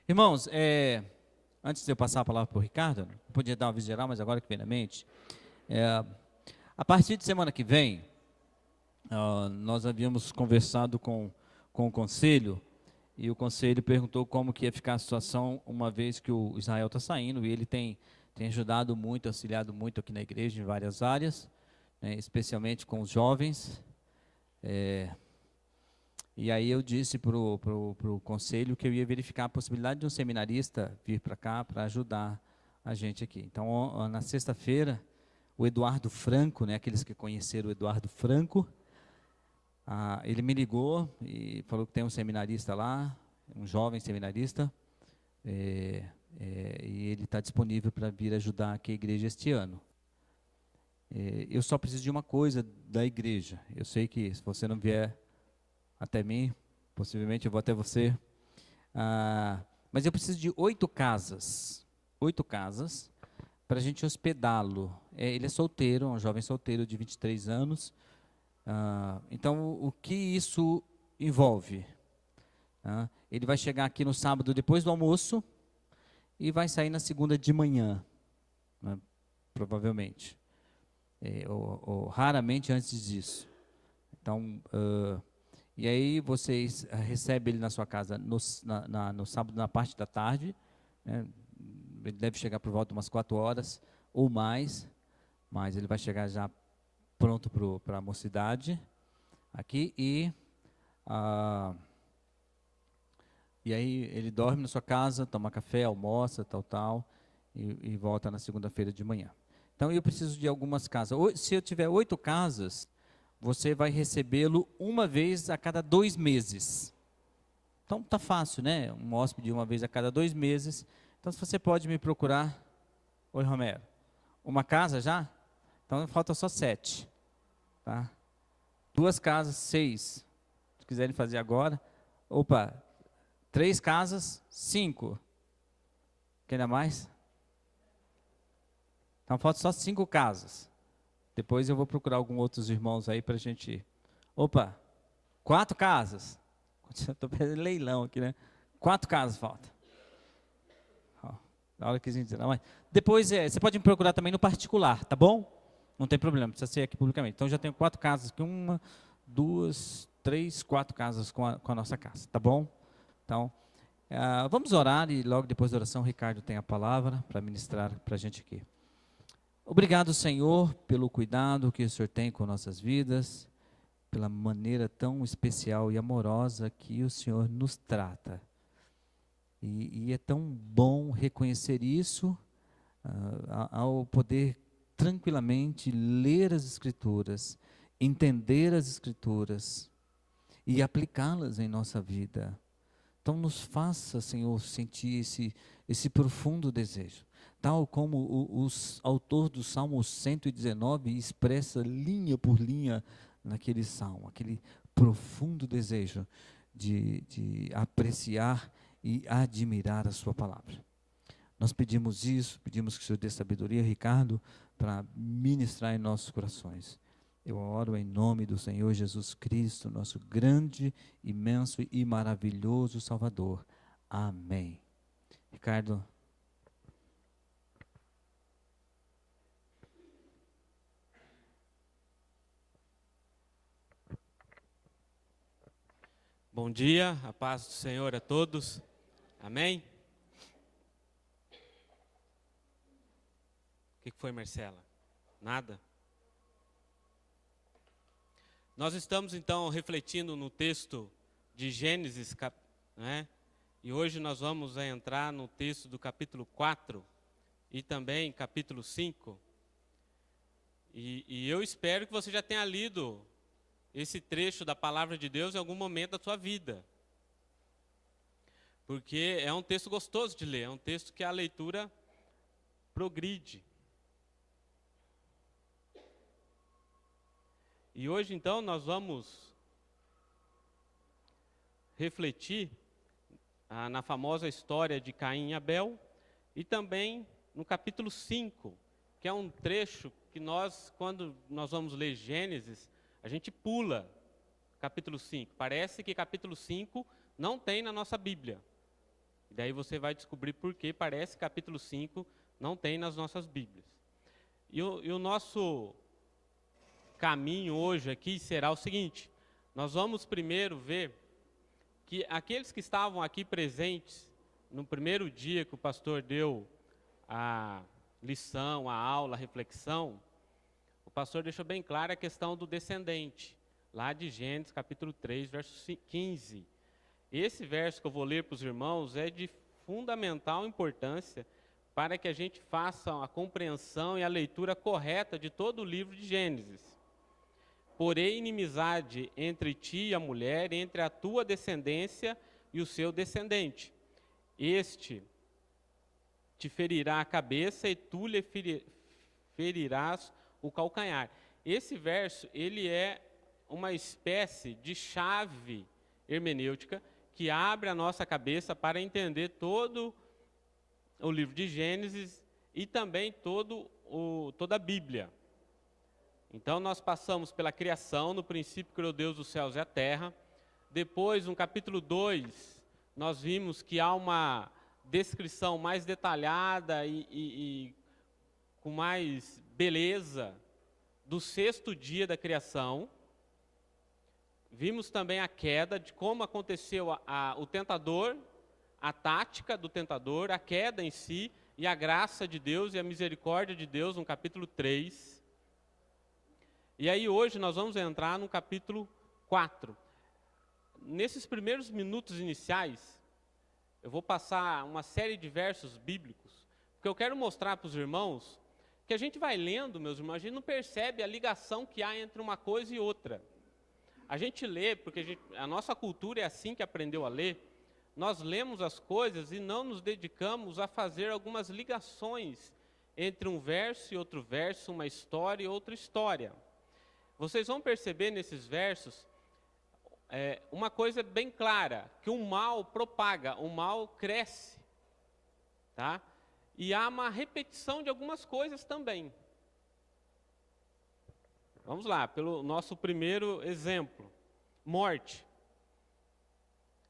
Irmãos, antes de eu passar a palavra para o Ricardo, eu podia dar uma visita geral, mas agora que vem na mente, a partir de semana que vem, nós havíamos conversado com o conselho, e o conselho perguntou como que ia ficar a situação, uma vez que o Israel está saindo, e ele tem ajudado muito, auxiliado muito aqui na igreja, em várias áreas, né, especialmente com os jovens. E aí eu disse pro conselho que eu ia verificar a possibilidade de um seminarista vir para cá para ajudar a gente aqui. Então, na sexta-feira, o Eduardo Franco, né, aqueles que conheceram o Eduardo Franco, ele me ligou e falou que tem um seminarista lá, um jovem seminarista, e ele está disponível para vir ajudar aqui a igreja este ano. Eu só preciso de uma coisa da igreja. Eu sei que se você não vier até mim, possivelmente eu vou até você, mas eu preciso de 8 casas, para a gente hospedá-lo. Ele é solteiro, um jovem solteiro de 23 anos, então o que isso envolve? Ele vai chegar aqui no sábado depois do almoço e vai sair na segunda de manhã, né, provavelmente, ou raramente antes disso. Então, e aí vocês recebem ele na sua casa no sábado, na parte da tarde, né? Ele deve chegar por volta de umas 4 horas ou mais, mas ele vai chegar já pronto para a mocidade aqui, e aí ele dorme na sua casa, toma café, almoça, tal, e volta na segunda-feira de manhã. Então eu preciso de algumas casas. Se eu tiver 8 casas, você vai recebê-lo uma vez a cada 2 meses. Então tá fácil, né? Um hóspede uma vez a cada 2 meses. Então se você pode me procurar. Oi, Romero. Uma casa já? Então falta só 7. Tá? 2 casas, 6. Se quiserem fazer agora. Opa, 3 casas, 5. Quer mais? Então falta só 5 casas. Depois eu vou procurar alguns outros irmãos aí para a gente. Opa, 4 casas. Estou fazendo leilão aqui, né? 4 casas falta. Na hora que a gente. Não, mas depois você pode me procurar também no particular, tá bom? Não tem problema, precisa ser aqui publicamente. Então já tenho 4 casas aqui, 1, 2, 3, 4 casas com a nossa casa, tá bom? Então, vamos orar e logo depois da oração o Ricardo tem a palavra para ministrar para a gente aqui. Obrigado, Senhor, pelo cuidado que o Senhor tem com nossas vidas, pela maneira tão especial e amorosa que o Senhor nos trata. E é tão bom reconhecer isso, ao poder tranquilamente ler as Escrituras, entender as Escrituras e aplicá-las em nossa vida. Então nos faça, Senhor, sentir esse profundo desejo. Tal como o autor do Salmo 119 expressa linha por linha naquele salmo, aquele profundo desejo de apreciar e admirar a sua palavra. Nós pedimos isso, pedimos que o Senhor dê sabedoria, Ricardo, para ministrar em nossos corações. Eu oro em nome do Senhor Jesus Cristo, nosso grande, imenso e maravilhoso Salvador. Amém. Ricardo. Bom dia, a paz do Senhor a todos. Amém? O que foi, Marcela? Nada? Nós estamos então refletindo no texto de Gênesis, né? E hoje nós vamos entrar no texto do capítulo 4 e também capítulo 5. E eu espero que você já tenha lido esse trecho da palavra de Deus em algum momento da sua vida. Porque é um texto gostoso de ler, é um texto que a leitura progride. E hoje então nós vamos refletir na famosa história de Caim e Abel e também no capítulo 5, que é um trecho que quando nós vamos ler Gênesis, a gente pula capítulo 5. Parece que capítulo 5 não tem na nossa Bíblia. Daí você vai descobrir por que parece que capítulo 5 não tem nas nossas Bíblias. E o nosso caminho hoje aqui será o seguinte: nós vamos primeiro ver que aqueles que estavam aqui presentes no primeiro dia que o pastor deu a lição, a aula, a reflexão, o pastor deixou bem clara a questão do descendente, lá de Gênesis capítulo 3, verso 15. Esse verso que eu vou ler para os irmãos é de fundamental importância para que a gente faça a compreensão e a leitura correta de todo o livro de Gênesis. Porém, inimizade entre ti e a mulher, entre a tua descendência e o seu descendente. Este te ferirá a cabeça e tu lhe ferirás o calcanhar. Esse verso, ele é uma espécie de chave hermenêutica que abre a nossa cabeça para entender todo o livro de Gênesis e também toda a Bíblia. Então, nós passamos pela criação, no princípio criou Deus os céus e a terra. Depois, no capítulo 2, nós vimos que há uma descrição mais detalhada e com mais beleza do sexto dia da criação. Vimos também a queda, de como aconteceu o tentador, a tática do tentador, a queda em si, e a graça de Deus e a misericórdia de Deus, no capítulo 3. E aí hoje nós vamos entrar no capítulo 4. Nesses primeiros minutos iniciais, eu vou passar uma série de versos bíblicos, porque eu quero mostrar para os irmãos que a gente vai lendo, meus irmãos, a gente não percebe a ligação que há entre uma coisa e outra. A gente lê, porque a nossa cultura é assim que aprendeu a ler, nós lemos as coisas e não nos dedicamos a fazer algumas ligações entre um verso e outro verso, uma história e outra história. Vocês vão perceber nesses versos uma coisa bem clara, que o mal propaga, o mal cresce, tá? E há uma repetição de algumas coisas também. Vamos lá, pelo nosso primeiro exemplo, morte.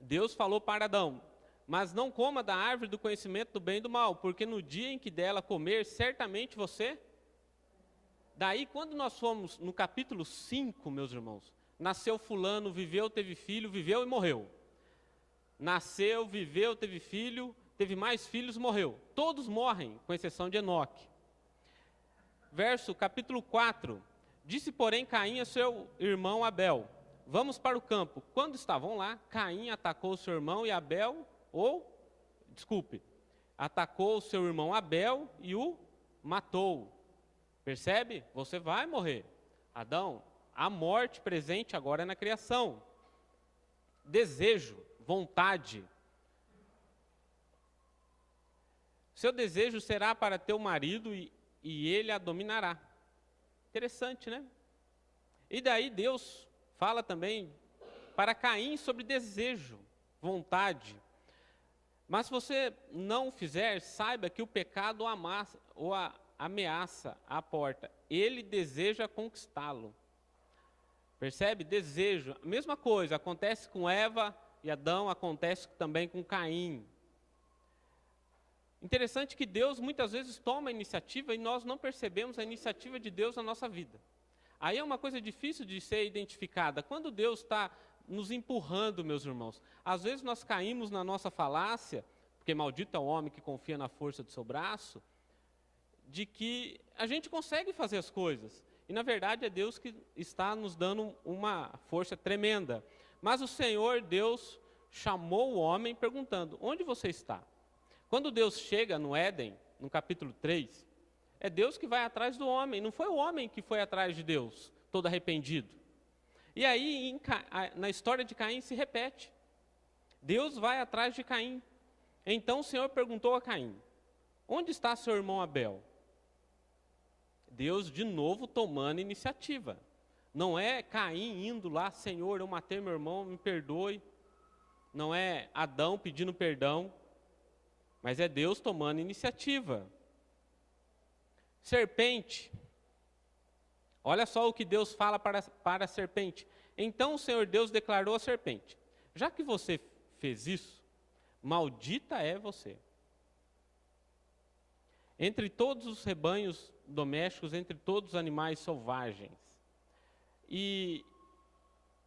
Deus falou para Adão: mas não coma da árvore do conhecimento do bem e do mal, porque no dia em que dela comer, certamente você... Daí, quando nós fomos no capítulo 5, meus irmãos, nasceu fulano, viveu, teve filho, viveu e morreu. Nasceu, viveu, teve filho, teve mais filhos, morreu. Todos morrem, com exceção de Enoque. Capítulo 4. Disse, porém, Caim a seu irmão Abel: vamos para o campo. Quando estavam lá, Caim atacou seu irmão e atacou o seu irmão Abel e o matou. Percebe? Você vai morrer. Adão, a morte presente agora é na criação. Desejo, vontade. Seu desejo será para teu marido e ele a dominará. Interessante, né? E daí Deus fala também para Caim sobre desejo, vontade. Mas se você não fizer, saiba que o pecado ameaça a porta. Ele deseja conquistá-lo. Percebe? Desejo. A mesma coisa acontece com Eva e Adão, acontece também com Caim. Interessante que Deus muitas vezes toma a iniciativa e nós não percebemos a iniciativa de Deus na nossa vida. Aí é uma coisa difícil de ser identificada. Quando Deus está nos empurrando, meus irmãos, às vezes nós caímos na nossa falácia, porque maldito é o homem que confia na força do seu braço, de que a gente consegue fazer as coisas. E na verdade é Deus que está nos dando uma força tremenda. Mas o Senhor Deus chamou o homem perguntando: onde você está? Quando Deus chega no Éden, no capítulo 3, é Deus que vai atrás do homem, não foi o homem que foi atrás de Deus, todo arrependido. E aí, na história de Caim se repete. Deus vai atrás de Caim. Então o Senhor perguntou a Caim: onde está seu irmão Abel? Deus de novo tomando iniciativa. Não é Caim indo lá: Senhor, eu matei meu irmão, me perdoe. Não é Adão pedindo perdão. Mas é Deus tomando iniciativa. Serpente. Olha só o que Deus fala para a serpente. Então o Senhor Deus declarou à serpente: já que você fez isso, maldita é você. Entre todos os rebanhos domésticos, entre todos os animais selvagens. E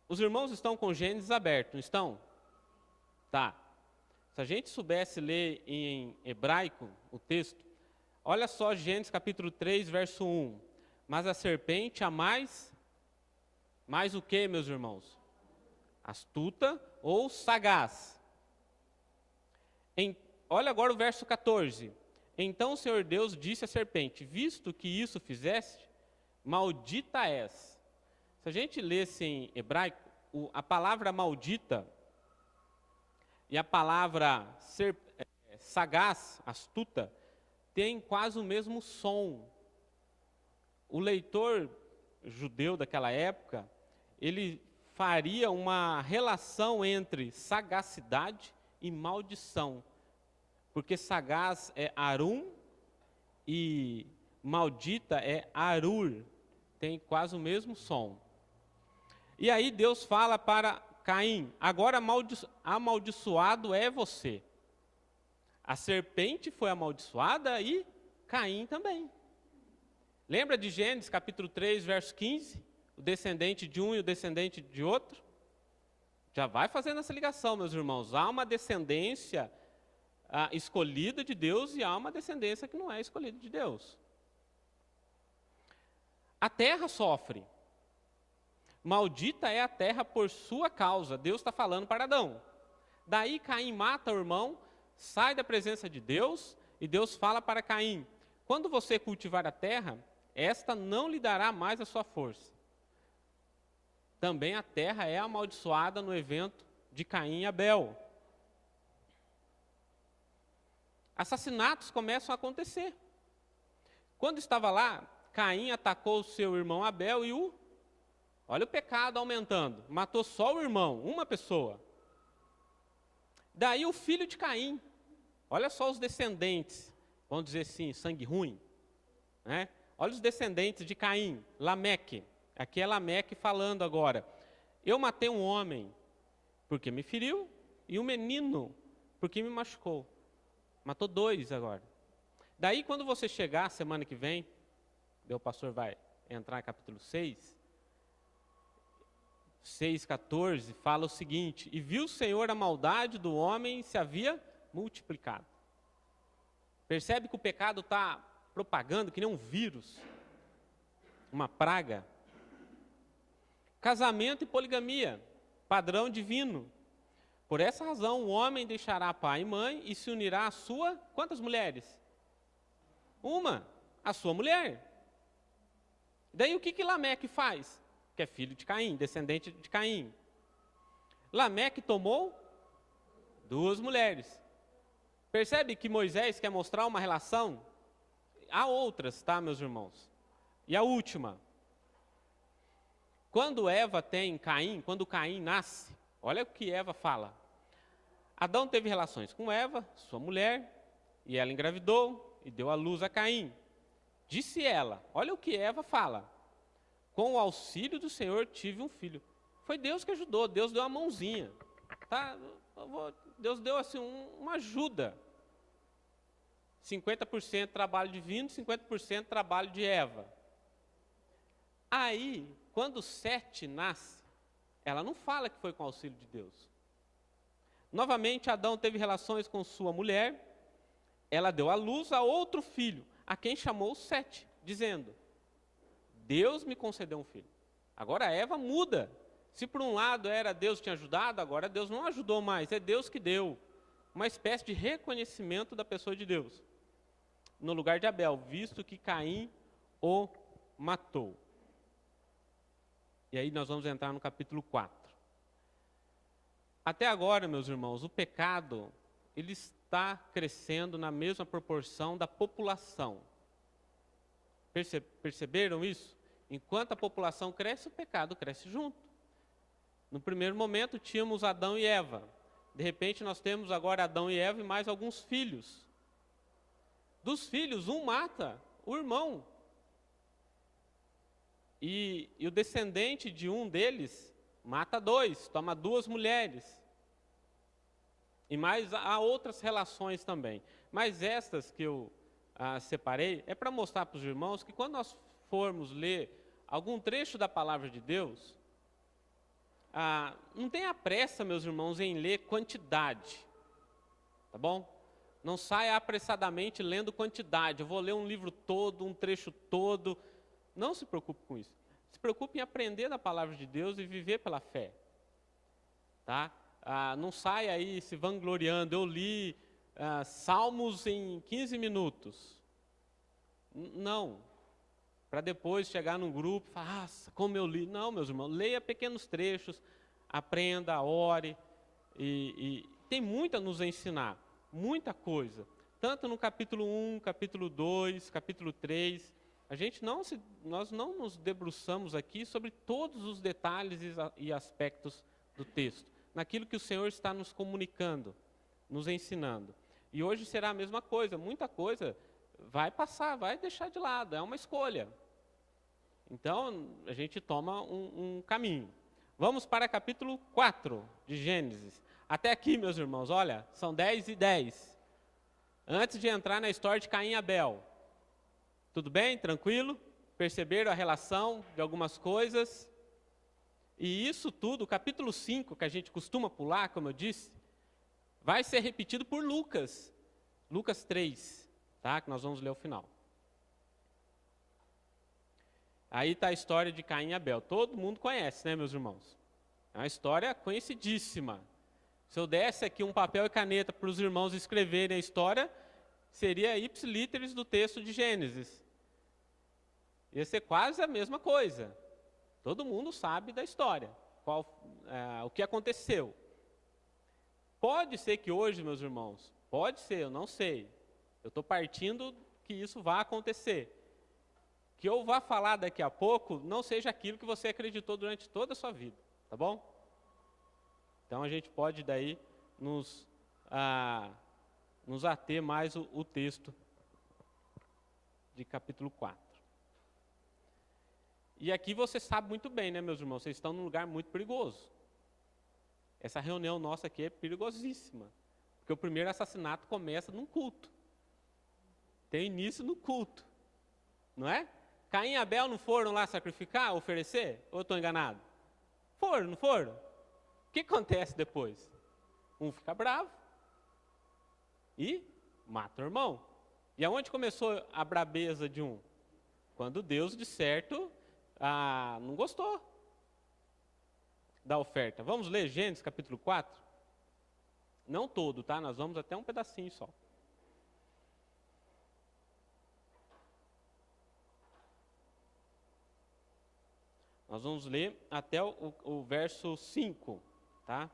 os irmãos estão com Gênesis aberto, não estão? Tá. Se a gente soubesse ler em hebraico o texto, olha só Gênesis capítulo 3, verso 1. Mas a serpente, a mais o que, meus irmãos? Astuta ou sagaz. Olha agora o verso 14. Então o Senhor Deus disse à serpente, visto que isso fizeste, maldita és. Se a gente lesse em hebraico, a palavra maldita e a palavra sagaz, astuta, tem quase o mesmo som. O leitor judeu daquela época, ele faria uma relação entre sagacidade e maldição. Porque sagaz é arum e maldita é arur. Tem quase o mesmo som. E aí Deus fala para Caim, agora amaldiçoado é você. A serpente foi amaldiçoada e Caim também. Lembra de Gênesis capítulo 3, verso 15? O descendente de um e o descendente de outro? Já vai fazendo essa ligação, meus irmãos. Há uma descendência escolhida de Deus e há uma descendência que não é escolhida de Deus. A terra sofre. Maldita é a terra por sua causa. Deus está falando para Adão. Daí Caim mata o irmão, sai da presença de Deus e Deus fala para Caim, quando você cultivar a terra, esta não lhe dará mais a sua força. Também a terra é amaldiçoada no evento de Caim e Abel. Assassinatos começam a acontecer. Quando estava lá, Caim atacou o seu irmão Abel e olha o pecado aumentando. Matou só o irmão, uma pessoa. Daí o filho de Caim. Olha só os descendentes. Vamos dizer assim, sangue ruim. Né? Olha os descendentes de Caim, Lameque. Aqui é Lameque falando agora. Eu matei um homem porque me feriu e um menino porque me machucou. Matou 2 agora. Daí quando você chegar semana que vem, o pastor vai entrar em capítulo 6:14, fala o seguinte, e viu o Senhor a maldade do homem se havia multiplicado. Percebe que o pecado está propagando que nem um vírus, uma praga. Casamento e poligamia, padrão divino. Por essa razão, o homem deixará pai e mãe e se unirá à sua, quantas mulheres? Uma, a sua mulher. Daí o que Lameque faz? Que é filho de Caim, descendente de Caim. Lameque tomou 2 mulheres. Percebe que Moisés quer mostrar uma relação? Há outras, tá, meus irmãos? E a última. Quando Eva tem Caim, quando Caim nasce, olha o que Eva fala. Adão teve relações com Eva, sua mulher, e ela engravidou e deu à luz a Caim. Disse ela, olha o que Eva fala. Com o auxílio do Senhor tive um filho. Foi Deus que ajudou, Deus deu uma mãozinha. Tá? Deus deu assim uma ajuda. 50% trabalho divino, 50% trabalho de Eva. Aí, quando Sete nasce, ela não fala que foi com o auxílio de Deus. Novamente, Adão teve relações com sua mulher, ela deu à luz a outro filho, a quem chamou Sete, dizendo, Deus me concedeu um filho. Agora Eva muda. Se por um lado era Deus que tinha ajudado, agora Deus não ajudou mais, é Deus que deu. Uma espécie de reconhecimento da pessoa de Deus. No lugar de Abel, visto que Caim o matou. E aí nós vamos entrar no capítulo 4. Até agora, meus irmãos, o pecado, ele está crescendo na mesma proporção da população. Perceberam isso? Enquanto a população cresce, o pecado cresce junto. No primeiro momento, tínhamos Adão e Eva. De repente, nós temos agora Adão e Eva e mais alguns filhos. Dos filhos, um mata o irmão. E o descendente de um deles mata 2, toma 2 mulheres. E mais há outras relações também. Mas estas que eu separei é para mostrar para os irmãos que quando nós formos ler algum trecho da palavra de Deus, não tenha pressa, meus irmãos, em ler quantidade. Tá bom? Não saia apressadamente lendo quantidade. Eu vou ler um livro todo, um trecho todo. Não se preocupe com isso. Se preocupe em aprender da palavra de Deus e viver pela fé. Tá? Não saia aí se vangloriando. Eu li Salmos em 15 minutos. Não. Para depois chegar num grupo e falar, nossa, como eu li. Não, meus irmãos, leia pequenos trechos, aprenda, ore. E tem muito a nos ensinar, muita coisa. Tanto no capítulo 1, capítulo 2, capítulo 3. Nós não nos debruçamos aqui sobre todos os detalhes e aspectos do texto. Naquilo que o Senhor está nos comunicando, nos ensinando. E hoje será a mesma coisa, muita coisa vai passar, vai deixar de lado, é uma escolha. Então, a gente toma um caminho. Vamos para capítulo 4 de Gênesis. Até aqui, meus irmãos, olha, são 10 e 10. Antes de entrar na história de Caim e Abel. Tudo bem? Tranquilo? Perceberam a relação de algumas coisas? E isso tudo, o capítulo 5, que a gente costuma pular, como eu disse, vai ser repetido por Lucas. Lucas 3, tá? Que nós vamos ler o final. Aí está a história de Caim e Abel. Todo mundo conhece, né, meus irmãos? É uma história conhecidíssima. Se eu desse aqui um papel e caneta para os irmãos escreverem a história, seria ipsilíteres do texto de Gênesis. Ia ser quase a mesma coisa. Todo mundo sabe da história, o que aconteceu. Pode ser que hoje, meus irmãos, pode ser, eu não sei. Eu estou partindo que isso vai acontecer. Que eu vá falar daqui a pouco não seja aquilo que você acreditou durante toda a sua vida, tá bom? Então a gente pode daí nos ater mais o texto de capítulo 4. E aqui você sabe muito bem, né, meus irmãos, vocês estão num lugar muito perigoso. Essa reunião nossa aqui é perigosíssima, porque o primeiro assassinato começa num culto. Tem início no culto, não é? Caim e Abel não foram lá sacrificar, oferecer? Ou eu estou enganado? Foram, não foram? O que acontece depois? Um fica bravo e mata o irmão. E aonde começou a brabeza de um? Quando Deus, de certo, não gostou da oferta. Vamos ler Gênesis capítulo 4? Não todo, tá? Nós vamos até um pedacinho só. Nós vamos ler até o verso 5, tá?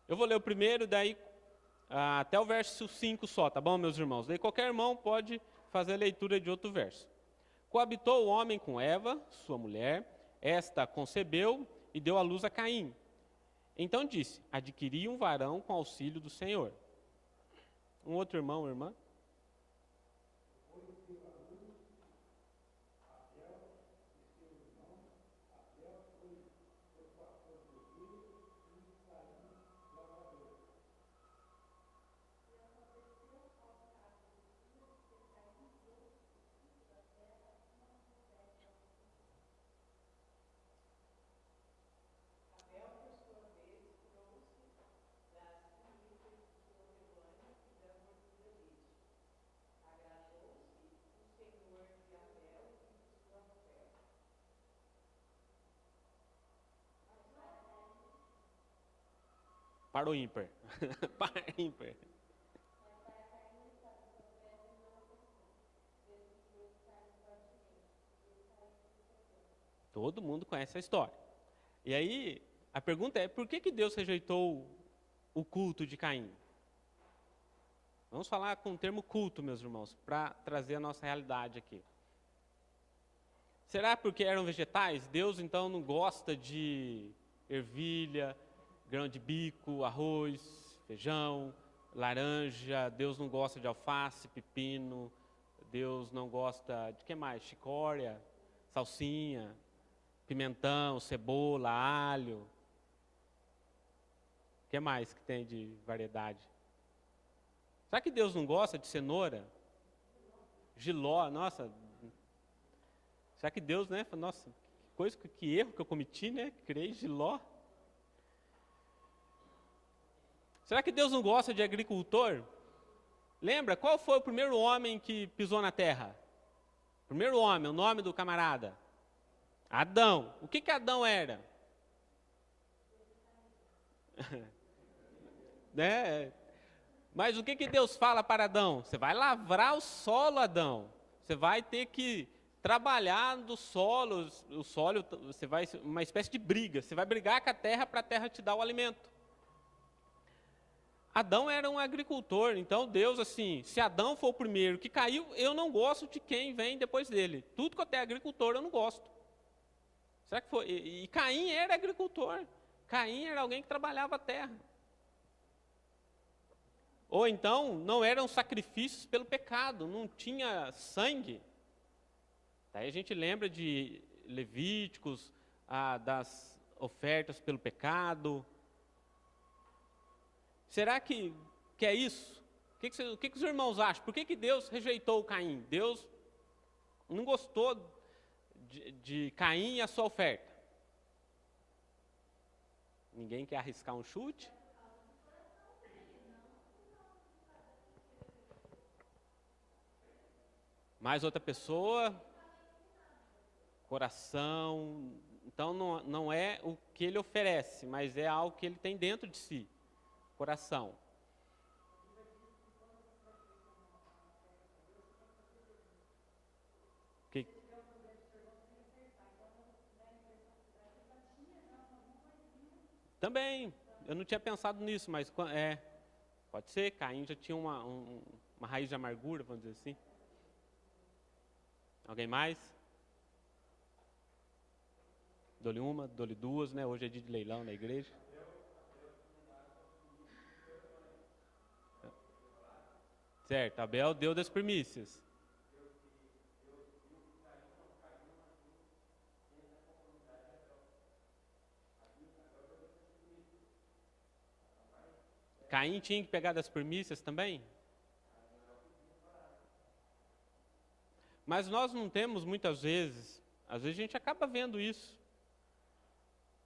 Eu vou ler o primeiro, daí até o verso 5 só, tá bom, meus irmãos? Daí qualquer irmão pode fazer a leitura de outro verso. Coabitou o homem com Eva, sua mulher, esta concebeu e deu à luz a Caim. Então disse, adquiri um varão com auxílio do Senhor. Um outro irmão ou irmã? Para o ímpar. Para o ímpar. Todo mundo conhece a história. E aí, a pergunta é, por que Deus rejeitou o culto de Caim? Vamos falar com o termo culto, meus irmãos, para trazer a nossa realidade aqui. Será porque eram vegetais? Deus, então, não gosta de ervilha, grão de bico, arroz, feijão, laranja. Deus não gosta de alface, pepino. Deus não gosta de que mais? Chicória, salsinha, pimentão, cebola, alho. O que mais que tem de variedade? Será que Deus não gosta de cenoura? Jiló, nossa. Será que Deus, né? Nossa, que erro que eu cometi, né? Criei jiló. Será que Deus não gosta de agricultor? Lembra, qual foi o primeiro homem que pisou na terra? O primeiro homem, o nome do camarada? Adão. O que Adão era? Né? Mas o que Deus fala para Adão? Você vai lavrar o solo, Adão. Você vai ter que trabalhar no solo. O solo, você vai uma espécie de briga. Você vai brigar com a terra para a terra te dar o alimento. Adão era um agricultor, então Deus, assim, se Adão for o primeiro que caiu, eu não gosto de quem vem depois dele. Tudo que eu tenho agricultor, eu não gosto. Será que foi? E Caim era agricultor. Caim era alguém que trabalhava a terra. Ou então, não eram sacrifícios pelo pecado, não tinha sangue. Daí a gente lembra de Levíticos, das ofertas pelo pecado. Será que é isso? O que os irmãos acham? Por que Deus rejeitou Caim? Deus não gostou de Caim e a sua oferta. Ninguém quer arriscar um chute? Mais outra pessoa? Coração. Então não é o que ele oferece, mas é algo que ele tem dentro de si. Coração. Também, eu não tinha pensado nisso, mas pode ser, Caim já tinha uma raiz de amargura, vamos dizer assim. Alguém mais? Dou-lhe uma, dou-lhe duas, né? Hoje é dia de leilão na igreja. Certo, Abel deu das primícias. Caim tinha que pegar das primícias também? Mas nós não temos muitas vezes, às vezes a gente acaba vendo isso,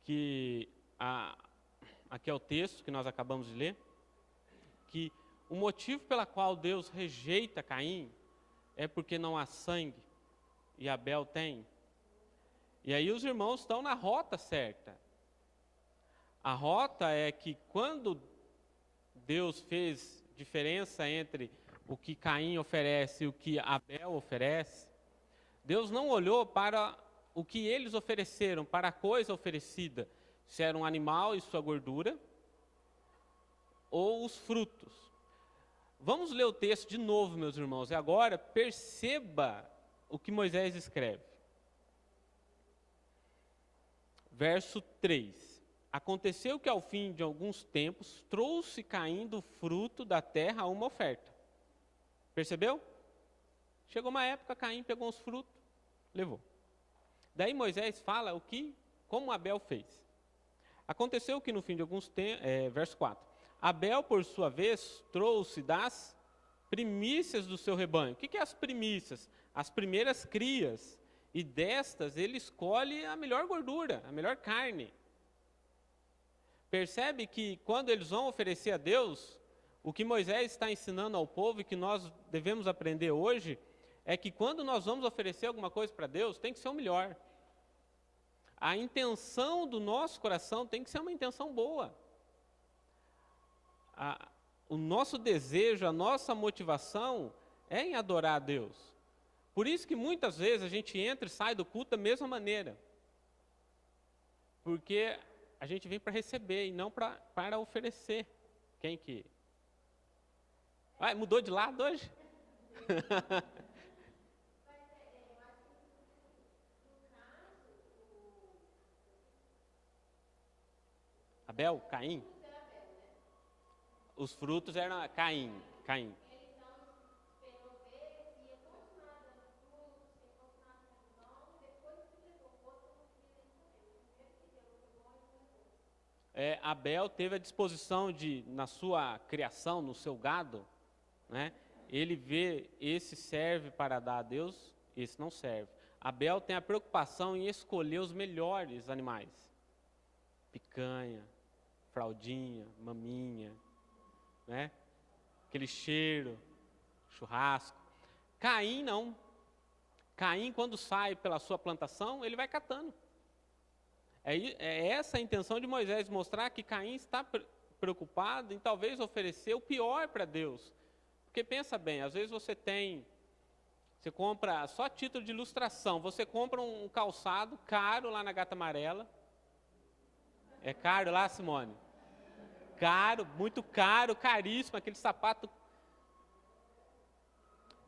que aqui é o texto que nós acabamos de ler, que o motivo pela qual Deus rejeita Caim é porque não há sangue e Abel tem. E aí os irmãos estão na rota certa. A rota é que quando Deus fez diferença entre o que Caim oferece e o que Abel oferece, Deus não olhou para o que eles ofereceram, para a coisa oferecida, se era um animal e sua gordura, ou os frutos. Vamos ler o texto de novo, meus irmãos, e agora perceba o que Moisés escreve. Verso 3. Aconteceu que ao fim de alguns tempos, trouxe Caim do fruto da terra uma oferta. Percebeu? Chegou uma época, Caim pegou os frutos, levou. Daí Moisés fala como Abel fez. Aconteceu que no fim de alguns tempos, verso 4. Abel, por sua vez, trouxe das primícias do seu rebanho. O que é as primícias? As primeiras crias. E destas ele escolhe a melhor gordura, a melhor carne. Percebe que quando eles vão oferecer a Deus, o que Moisés está ensinando ao povo e que nós devemos aprender hoje, é que quando nós vamos oferecer alguma coisa para Deus, tem que ser o melhor. A intenção do nosso coração tem que ser uma intenção boa. O nosso desejo, a nossa motivação é em adorar a Deus. Por isso que muitas vezes a gente entra e sai do culto da mesma maneira. Porque a gente vem para receber e não para oferecer. Quem que... mudou de lado hoje? Abel, Caim? Os frutos eram Caim. Abel teve a disposição de, na sua criação, no seu gado, né, ele vê esse serve para dar a Deus, esse não serve. Abel tem a preocupação em escolher os melhores animais. Picanha, fraldinha, maminha, né, aquele cheiro, churrasco. Caim não. Caim, quando sai pela sua plantação, ele vai catando. É essa a intenção de Moisés, mostrar que Caim está preocupado em talvez oferecer o pior para Deus. Porque pensa bem, às vezes você compra, só a título de ilustração, você compra um calçado caro lá na Gata Amarela. É caro lá, Simone? Caro, muito caro, caríssimo, aquele sapato.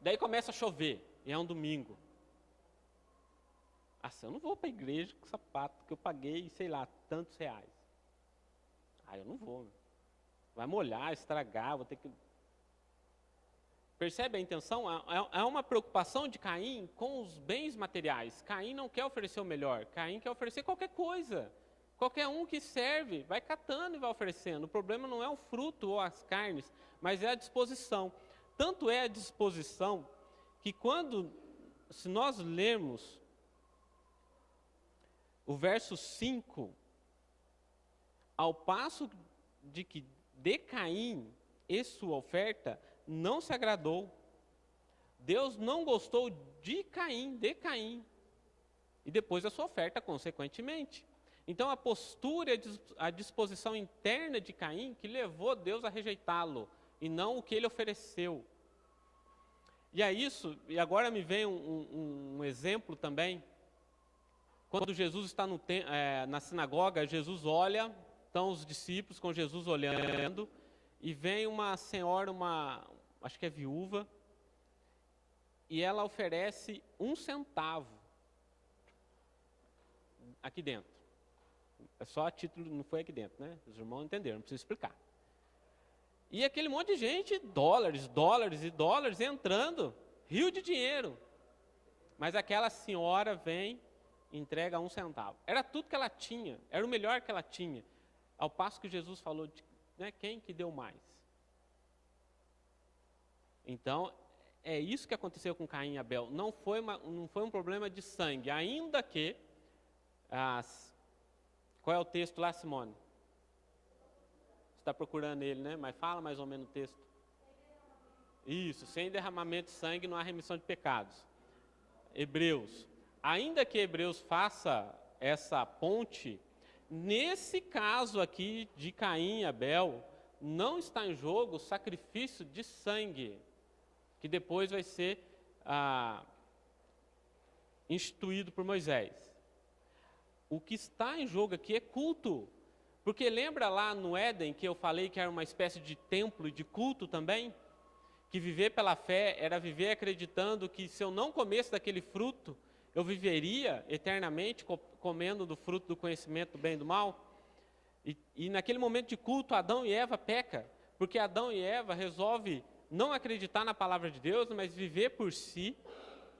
Daí começa a chover, e é um domingo. Assim, eu não vou para a igreja com sapato que eu paguei, sei lá, tantos reais. Eu não vou. Vai molhar, estragar, vou ter que... Percebe a intenção? É uma preocupação de Caim com os bens materiais. Caim não quer oferecer o melhor. Caim quer oferecer qualquer coisa. Qualquer um que serve, vai catando e vai oferecendo. O problema não é o fruto ou as carnes, mas é a disposição. Tanto é a disposição que se nós lermos o verso 5, ao passo de que de Caim e sua oferta não se agradou, Deus não gostou de Caim, e depois a sua oferta consequentemente. Então a postura, a disposição interna de Caim que levou Deus a rejeitá-lo, e não o que ele ofereceu. E agora me vem um exemplo também. Quando Jesus está na sinagoga, Jesus olha, estão os discípulos com Jesus olhando, e vem uma senhora, acho que é viúva, e ela oferece 1 centavo aqui dentro. É só a título, não foi aqui dentro, né? Os irmãos entenderam, não preciso explicar. E aquele monte de gente, dólares entrando, rio de dinheiro. Mas aquela senhora vem, entrega 1 centavo. Era tudo que ela tinha, era o melhor que ela tinha. Ao passo que Jesus falou, quem que deu mais? Então, é isso que aconteceu com Caim e Abel. Não foi um problema de sangue, ainda que... Qual é o texto lá, Simone? Você está procurando ele, né? Mas fala mais ou menos o texto. Isso, sem derramamento de sangue não há remissão de pecados. Hebreus. Ainda que Hebreus faça essa ponte, nesse caso aqui de Caim e Abel, não está em jogo o sacrifício de sangue, que depois vai ser instituído por Moisés. O que está em jogo aqui é culto, porque lembra lá no Éden que eu falei que era uma espécie de templo e de culto também? Que viver pela fé era viver acreditando que se eu não comesse daquele fruto, eu viveria eternamente comendo do fruto do conhecimento do bem e do mal. E naquele momento de culto, Adão e Eva pecam, porque Adão e Eva resolvem não acreditar na palavra de Deus, mas viver por si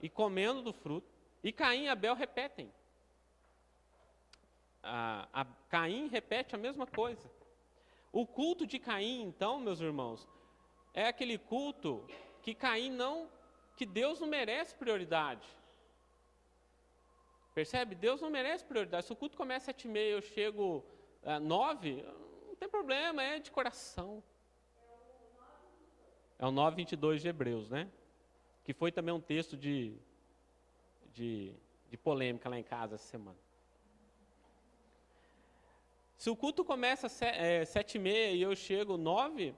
e comendo do fruto. E Caim e Abel repetem. Caim repete a mesma coisa. O culto de Caim, então, meus irmãos, é aquele culto que que Deus não merece prioridade. Percebe? Deus não merece prioridade. Se o culto começa às 7h30 e eu chego às 9h, não tem problema, é de coração. É o 9:22 de Hebreus, né? Que foi também um texto de polêmica lá em casa essa semana. Se o culto começa às 7h30 e eu chego às 9h,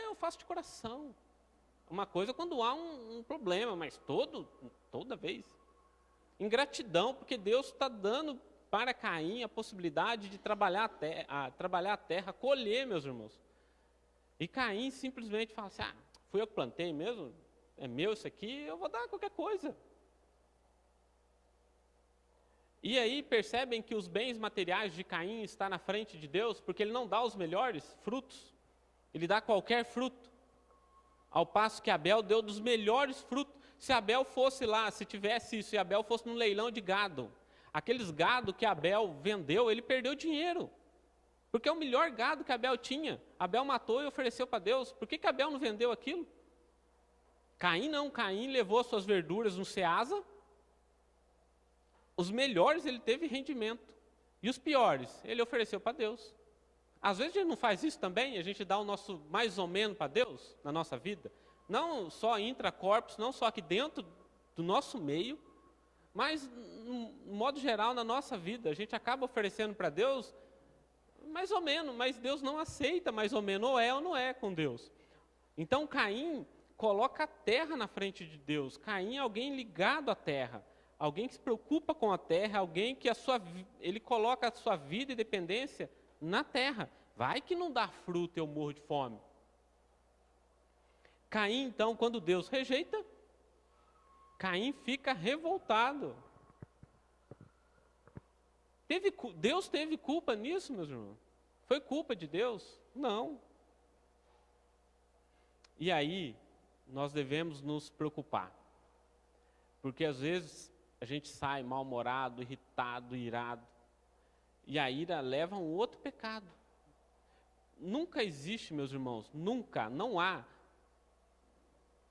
eu faço de coração. Uma coisa quando há um problema, mas toda vez. Ingratidão, porque Deus está dando para Caim a possibilidade de trabalhar a terra, colher, meus irmãos. E Caim simplesmente fala assim, fui eu que plantei mesmo? É meu isso aqui, eu vou dar qualquer coisa. E aí percebem que os bens materiais de Caim estão na frente de Deus, porque ele não dá os melhores frutos, ele dá qualquer fruto. Ao passo que Abel deu dos melhores frutos. Se Abel fosse lá, se tivesse isso, e Abel fosse num leilão de gado, aqueles gado que Abel vendeu, ele perdeu dinheiro. Porque é o melhor gado que Abel tinha. Abel matou e ofereceu para Deus. Por que Abel não vendeu aquilo? Caim não. Caim levou as suas verduras no ceasa. Os melhores ele teve rendimento. E os piores ele ofereceu para Deus. Às vezes a gente não faz isso também. A gente dá o nosso mais ou menos para Deus na nossa vida. Não só intracorpos, não só aqui dentro do nosso meio, mas, no modo geral, na nossa vida. A gente acaba oferecendo para Deus mais ou menos, mas Deus não aceita mais ou menos, ou é ou não é com Deus. Então, Caim coloca a terra na frente de Deus. Caim é alguém ligado à terra, alguém que se preocupa com a terra, alguém que ele coloca a sua vida e dependência na terra. Vai que não dá fruto e eu morro de fome. Caim, então, quando Deus rejeita, Caim fica revoltado. Deus teve culpa nisso, meus irmãos? Foi culpa de Deus? Não. E aí, nós devemos nos preocupar. Porque às vezes a gente sai mal-humorado, irritado, irado. E a ira leva a um outro pecado. Nunca existe, meus irmãos, nunca, não há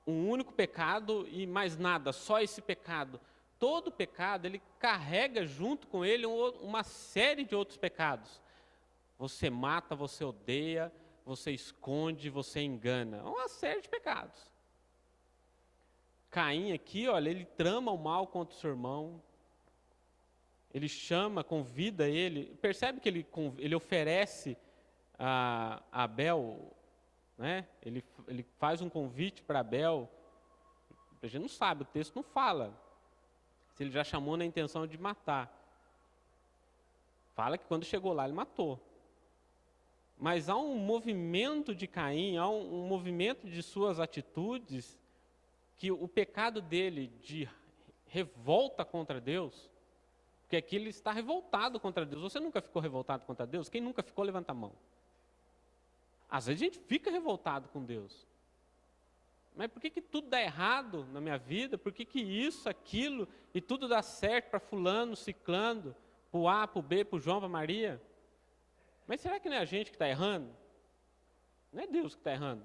um único pecado e mais nada, só esse pecado. Todo pecado, ele carrega junto com ele uma série de outros pecados. Você mata, você odeia, você esconde, você engana. Uma série de pecados. Caim aqui, olha, ele trama o mal contra o seu irmão. Ele chama, convida ele. Percebe que ele oferece a Abel, né? Ele faz um convite para Abel. A gente não sabe, o texto não fala se ele já chamou na intenção de matar. Fala que quando chegou lá ele matou. Mas há um movimento de Caim, há um movimento de suas atitudes, que o pecado dele de revolta contra Deus, porque aqui ele está revoltado contra Deus. Você nunca ficou revoltado contra Deus? Quem nunca ficou, levanta a mão. Às vezes a gente fica revoltado com Deus. Mas por que tudo dá errado na minha vida? Por que isso, aquilo, e tudo dá certo para fulano, ciclano, para o A, para o B, para o João, para Maria? Mas será que não é a gente que está errando? Não é Deus que está errando.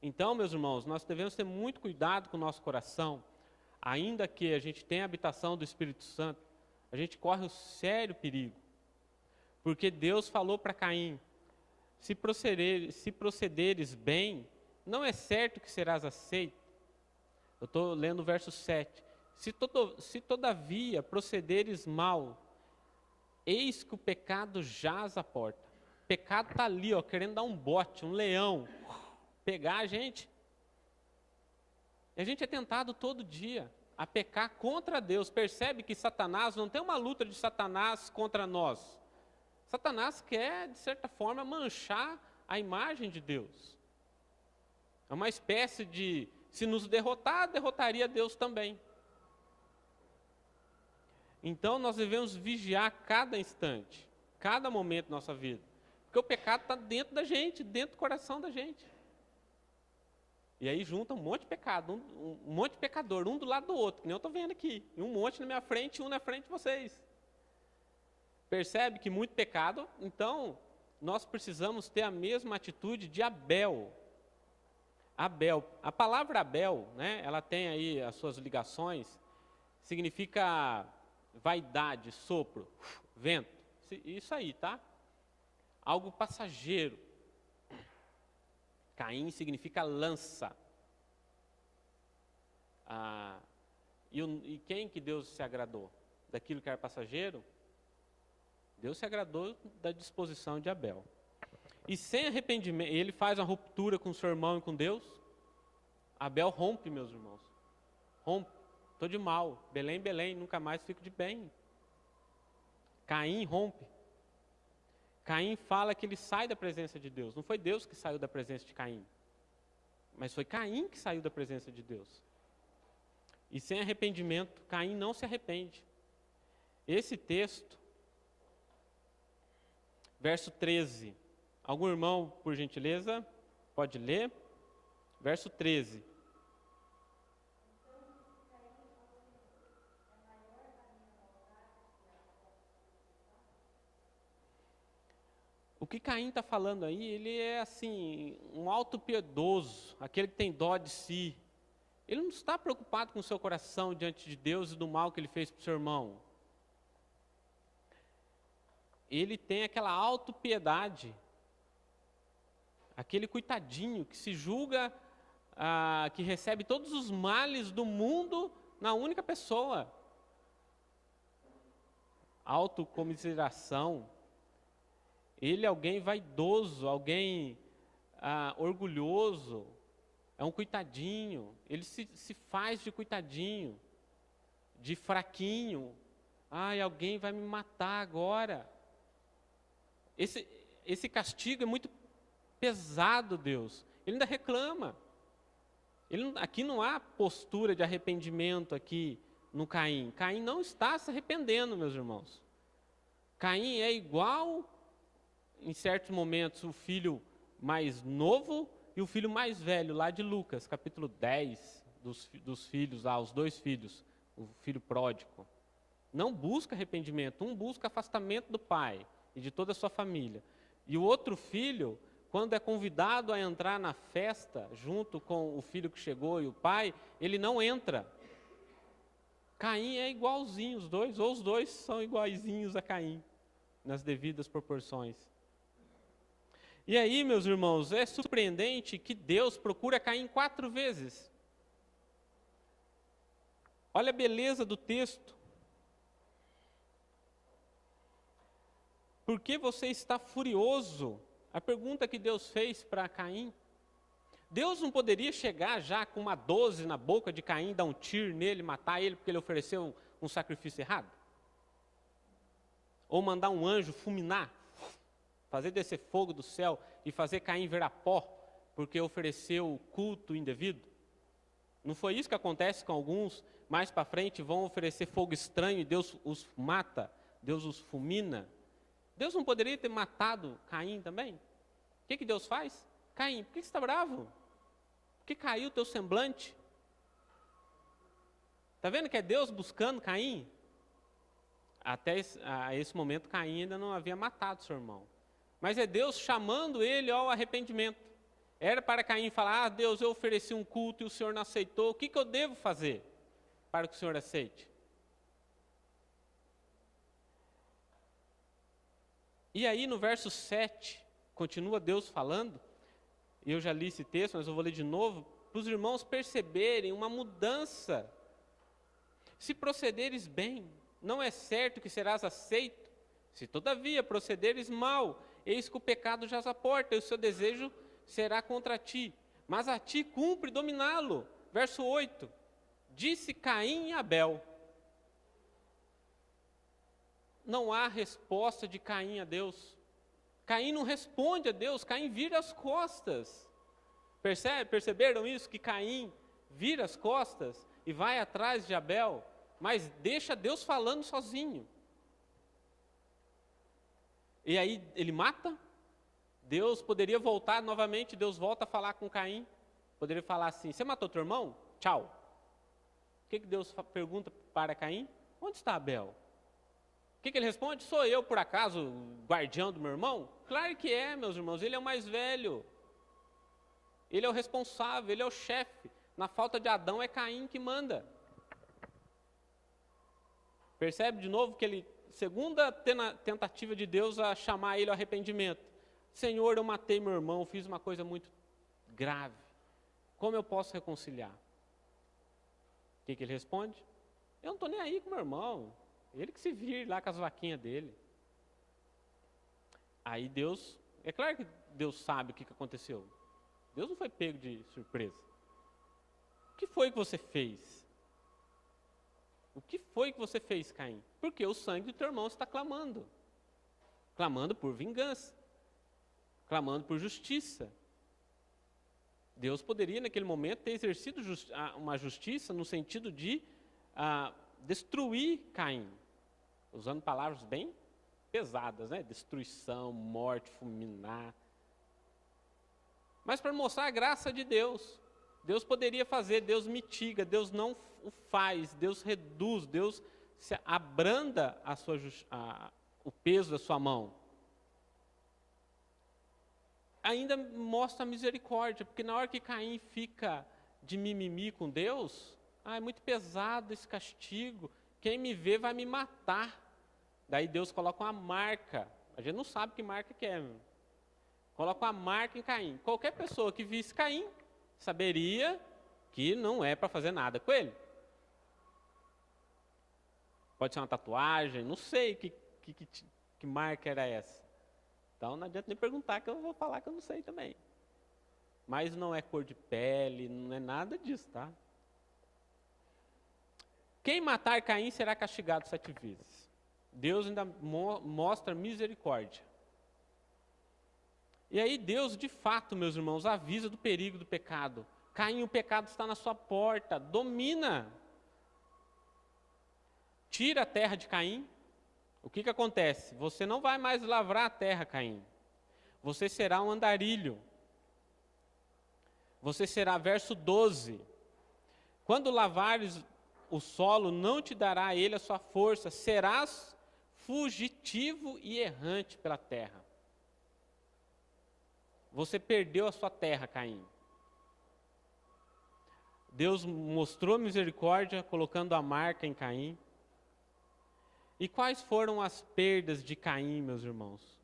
Então, meus irmãos, nós devemos ter muito cuidado com o nosso coração. Ainda que a gente tenha a habitação do Espírito Santo, a gente corre um sério perigo. Porque Deus falou para Caim, se procederes bem, não é certo que serás aceito. Eu estou lendo o verso 7. Se todavia procederes mal, eis que o pecado jaz à porta. O pecado está ali, ó, querendo dar um bote, um leão, pegar a gente. E a gente é tentado todo dia a pecar contra Deus. Percebe que Satanás, não tem uma luta de Satanás contra nós. Satanás quer, de certa forma, manchar a imagem de Deus. É uma espécie de, se nos derrotar, derrotaria Deus também. Então nós devemos vigiar cada instante, cada momento da nossa vida. Porque o pecado está dentro da gente, dentro do coração da gente. E aí junta um monte de pecado, um monte de pecador, um do lado do outro, que nem eu estou vendo aqui. E um monte na minha frente e um na frente de vocês. Percebe que muito pecado, então nós precisamos ter a mesma atitude de Abel. Abel, a palavra Abel, né, ela tem aí as suas ligações, significa vaidade, sopro, vento, isso aí, tá? Algo passageiro. Caim significa lança. E quem que Deus se agradou? Daquilo que era passageiro? Deus se agradou da disposição de Abel. E sem arrependimento, ele faz uma ruptura com seu irmão e com Deus. Abel rompe, meus irmãos. Rompe. Estou de mal. Belém, Belém, nunca mais fico de bem. Caim rompe. Caim fala que ele sai da presença de Deus. Não foi Deus que saiu da presença de Caim. Mas foi Caim que saiu da presença de Deus. E sem arrependimento, Caim não se arrepende. Esse texto, verso 13. Algum irmão, por gentileza, pode ler? Verso 13. O que Caim está falando aí, ele é assim, um auto-piedoso, aquele que tem dó de si. Ele não está preocupado com o seu coração diante de Deus e do mal que ele fez para o seu irmão. Ele tem aquela autopiedade, aquele coitadinho que se julga, que recebe todos os males do mundo na única pessoa. Autocomiseração. Ele é alguém vaidoso, alguém orgulhoso, é um coitadinho, ele se faz de coitadinho, de fraquinho. Ai, alguém vai me matar agora. Esse castigo é muito pesado, Deus. Ele ainda reclama. Aqui não há postura de arrependimento aqui no Caim. Caim não está se arrependendo, meus irmãos. Caim é igual, em certos momentos, o filho mais novo e o filho mais velho, lá de Lucas, capítulo 10, dos filhos lá, os dois filhos, o filho pródigo. Não busca arrependimento, um busca afastamento do pai e de toda a sua família. E o outro filho, quando é convidado a entrar na festa, junto com o filho que chegou e o pai, ele não entra. Caim é igualzinho, os dois, ou os dois são iguaizinhos a Caim, nas devidas proporções. E aí, meus irmãos, é surpreendente que Deus procura Caim 4 vezes. Olha a beleza do texto. Por que você está furioso? A pergunta que Deus fez para Caim. Deus não poderia chegar já com uma 12 na boca de Caim, dar um tiro nele, matar ele, porque ele ofereceu um sacrifício errado? Ou mandar um anjo fulminar, fazer descer fogo do céu e fazer Caim virar pó, porque ofereceu culto indevido? Não foi isso que acontece com alguns? Mais para frente vão oferecer fogo estranho e Deus os mata, Deus os fulmina. Deus não poderia ter matado Caim também? O que Deus faz? Caim, por que você está bravo? Por que caiu o teu semblante? Está vendo que é Deus buscando Caim? Até esse momento, Caim ainda não havia matado seu irmão. Mas é Deus chamando ele ao arrependimento. Era para Caim falar, Deus, eu ofereci um culto e o Senhor não aceitou. O que eu devo fazer para que o Senhor aceite? E aí no verso 7, continua Deus falando, eu já li esse texto, mas eu vou ler de novo, para os irmãos perceberem uma mudança. Se procederes bem, não é certo que serás aceito. Se todavia procederes mal, eis que o pecado jaz à porta, e o seu desejo será contra ti. Mas a ti cumpre dominá-lo. Verso 8, disse Caim e Abel. Não há resposta de Caim a Deus. Caim não responde a Deus, Caim vira as costas. Perceberam isso? Que Caim vira as costas e vai atrás de Abel, mas deixa Deus falando sozinho. E aí ele mata, Deus poderia voltar novamente, Deus volta a falar com Caim, poderia falar assim, você matou teu irmão? Tchau. O que Deus pergunta para Caim? Onde está Abel? O que ele responde? Sou eu, por acaso, o guardião do meu irmão? Claro que é, meus irmãos, ele é o mais velho. Ele é o responsável, ele é o chefe. Na falta de Adão é Caim que manda. Percebe de novo que ele, segunda tentativa de Deus a chamar ele ao arrependimento. Senhor, eu matei meu irmão, fiz uma coisa muito grave. Como eu posso reconciliar? O que ele responde? Eu não estou nem aí com meu irmão. Ele que se vire lá com as vaquinhas dele. Aí Deus, é claro que Deus sabe o que aconteceu. Deus não foi pego de surpresa. O que foi que você fez? O que foi que você fez, Caim? Porque o sangue do teu irmão está clamando. Clamando por vingança. Clamando por justiça. Deus poderia, naquele momento, ter exercido uma justiça no sentido de destruir Caim. Usando palavras bem pesadas, né? Destruição, morte, fulminar. Mas para mostrar a graça de Deus, Deus poderia fazer, Deus mitiga, Deus não o faz, Deus reduz, Deus se abranda o peso da sua mão. ainda mostra a misericórdia, porque na hora que Caim fica de mimimi com Deus, é muito pesado esse castigo, quem me vê vai me matar. Daí Deus coloca uma marca, a gente não sabe que marca que é, coloca uma marca em Caim. Qualquer pessoa que visse Caim, saberia que não é para fazer nada com ele. Pode ser uma tatuagem, não sei que marca era essa. Então não adianta nem perguntar, que eu vou falar que eu não sei também. Mas não é cor de pele, não é nada disso, tá? Quem matar Caim será castigado 7 vezes. Deus ainda mostra misericórdia. E aí Deus, de fato, meus irmãos, avisa do perigo do pecado. Caim, o pecado está na sua porta, domina. Tira a terra de Caim. O que acontece? Você não vai mais lavrar a terra, Caim. Você será um andarilho. Você será, verso 12. Quando lavares o solo, não te dará ele a sua força. Serás fugitivo e errante pela terra. Você perdeu a sua terra, Caim. Deus mostrou misericórdia, colocando a marca em Caim. E quais foram as perdas de Caim, meus irmãos?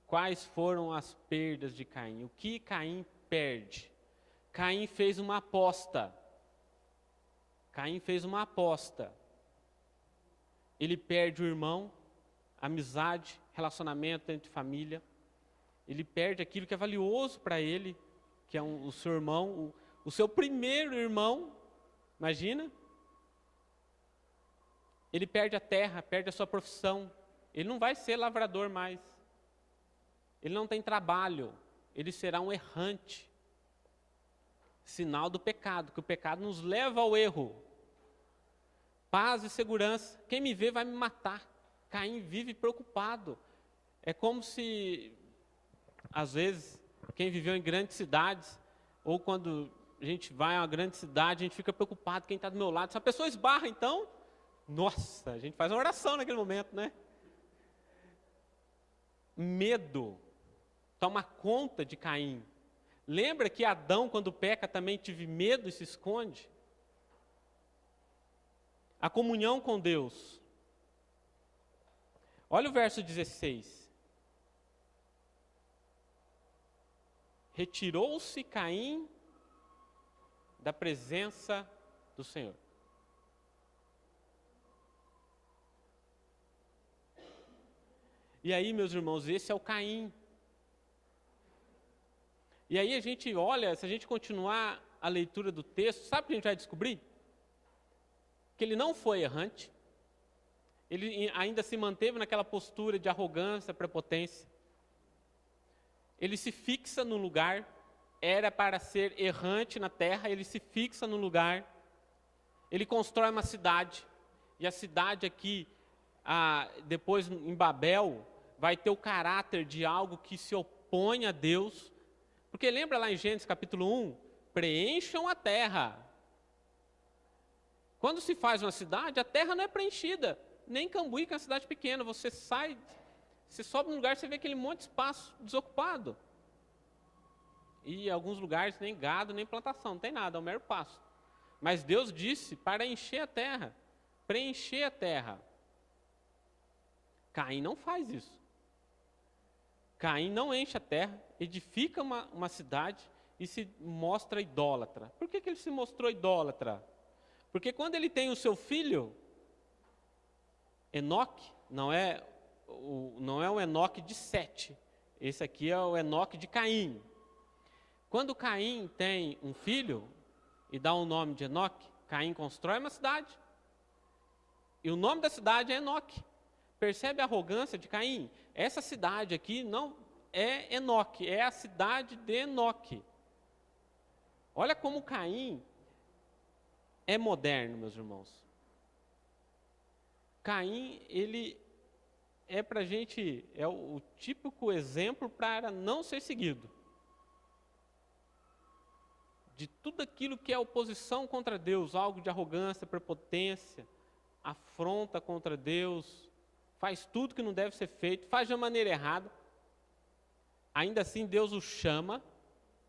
Quais foram as perdas de Caim? O que Caim perde? Caim fez uma aposta. Caim fez uma aposta. Ele perde o irmão, amizade, relacionamento entre família. Ele perde aquilo que é valioso para ele, que é o seu irmão, o seu primeiro irmão. Imagina? Ele perde a terra, perde a sua profissão. Ele não vai ser lavrador mais. Ele não tem trabalho. Ele será um errante. Sinal do pecado, que o pecado nos leva ao erro. Paz e segurança. Quem me vê vai me matar. Caim vive preocupado. É como se, às vezes, quem viveu em grandes cidades, ou quando a gente vai a uma grande cidade, a gente fica preocupado, quem está do meu lado. Se a pessoa esbarra, então, nossa, a gente faz uma oração naquele momento, né? Medo toma conta de Caim. Lembra que Adão, quando peca, também teve medo e se esconde? A comunhão com Deus. Olha o verso 16. Retirou-se Caim da presença do Senhor. E aí, meus irmãos, esse é o Caim. E aí a gente olha, se a gente continuar a leitura do texto, sabe o que a gente vai descobrir? Que ele não foi errante, ele ainda se manteve naquela postura de arrogância, prepotência. Ele se fixa no lugar, era para ser errante na terra, ele se fixa no lugar, ele constrói uma cidade, e a cidade aqui, depois em Babel, vai ter o caráter de algo que se opõe a Deus, porque lembra lá em Gênesis capítulo 1, preencham a terra. Quando se faz uma cidade, a terra não é preenchida, nem Cambuí, que é uma cidade pequena, você sai, você sobe num lugar, você vê aquele monte de espaço desocupado. E em alguns lugares nem gado, nem plantação, não tem nada, é um mero pasto. Mas Deus disse para encher a terra, preencher a terra. Caim não faz isso. Caim não enche a terra, edifica uma cidade e se mostra idólatra. Por que ele se mostrou idólatra? Porque quando ele tem o seu filho, Enoque, não é o Enoque de Sete, esse aqui é o Enoque de Caim. Quando Caim tem um filho e dá o nome de Enoque, Caim constrói uma cidade. E o nome da cidade é Enoque. Percebe a arrogância de Caim? Essa cidade aqui não é Enoque, é a cidade de Enoque. Olha como Caim é moderno, meus irmãos. Caim, ele é para a gente, é o típico exemplo para não ser seguido. De tudo aquilo que é oposição contra Deus, algo de arrogância, prepotência, afronta contra Deus, faz tudo que não deve ser feito, faz de uma maneira errada. ainda assim Deus o chama,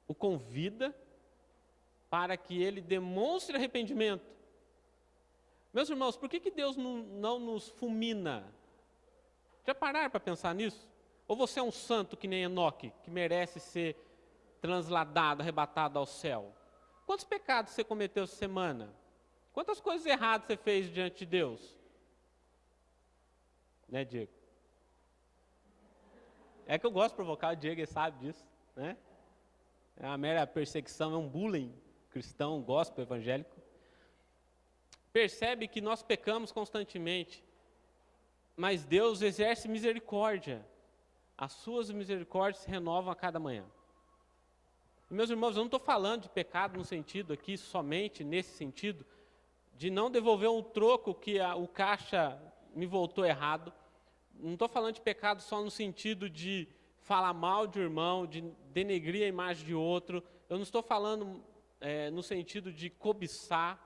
o convida, para que ele demonstre arrependimento. Meus irmãos, por que Deus não nos fulmina? Já pararam para pensar nisso? Ou você é um santo que nem Enoque, que merece ser transladado, arrebatado ao céu? Quantos pecados você cometeu essa semana? Quantas coisas erradas você fez diante de Deus? Né, Diego? É que eu gosto de provocar o Diego, ele sabe disso, né? É uma mera perseguição, é um bullying cristão, gospel evangélico. Percebe que nós pecamos constantemente, mas Deus exerce misericórdia. As suas misericórdias se renovam a cada manhã. E, meus irmãos, eu não estou falando de pecado no sentido aqui, somente nesse sentido, de não devolver um troco que o caixa me voltou errado. Não estou falando de pecado só no sentido de falar mal de um irmão, de denegrir a imagem de outro. Eu não estou falando no sentido de cobiçar,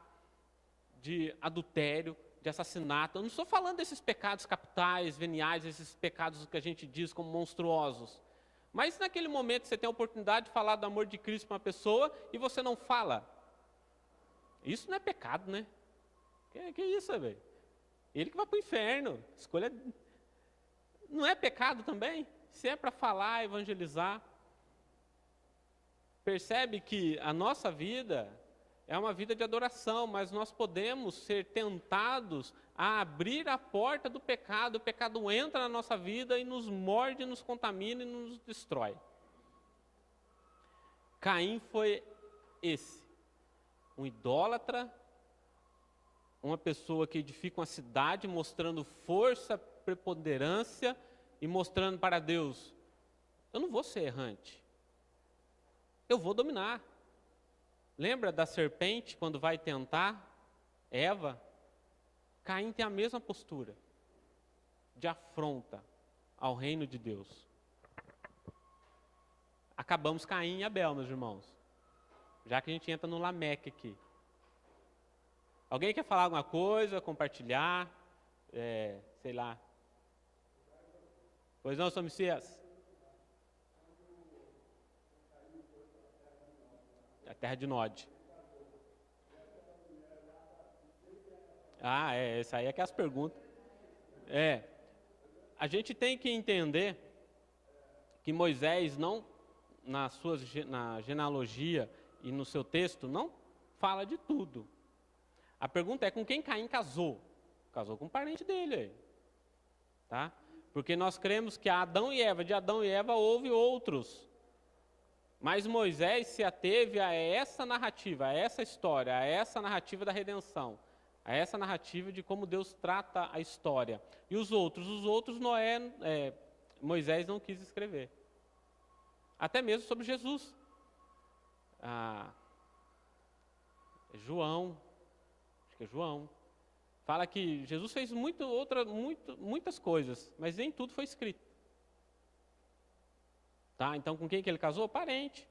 de adultério, de assassinato. Eu não estou falando desses pecados capitais, veniais, esses pecados que a gente diz como monstruosos. Mas naquele momento você tem a oportunidade de falar do amor de Cristo para uma pessoa e você não fala. Isso não é pecado, né? Que isso, velho? Ele que vai para o inferno. Escolha. Não é pecado também? Se é para falar, evangelizar. Percebe que a nossa vida é uma vida de adoração, mas nós podemos ser tentados a abrir a porta do pecado. O pecado entra na nossa vida e nos morde, nos contamina e nos destrói. Caim foi esse, um idólatra, uma pessoa que edifica uma cidade mostrando força, preponderância e mostrando para Deus, eu não vou ser errante, eu vou dominar. Lembra da serpente quando vai tentar Eva? Caim tem a mesma postura de afronta ao reino de Deus. Acabamos Caim e Abel, meus irmãos. Já que a gente entra no Lameque aqui. Alguém quer falar alguma coisa, compartilhar? Sei lá. Pois não, São Messias? A terra de Nod. Essa aí é que é as perguntas. A gente tem que entender que Moisés não, na genealogia e no seu texto, não fala de tudo. A pergunta é com quem Caim casou? Casou com um parente dele aí. Tá? Porque nós cremos que Adão e Eva, de Adão e Eva houve outros. Mas Moisés se ateve a essa narrativa, a essa história, a essa narrativa da redenção, a essa narrativa de como Deus trata a história. E os outros Moisés não quis escrever. Até mesmo sobre Jesus. João, acho que é João, fala que Jesus fez muitas coisas, mas nem tudo foi escrito. Tá? Então, com quem que ele casou? Parente.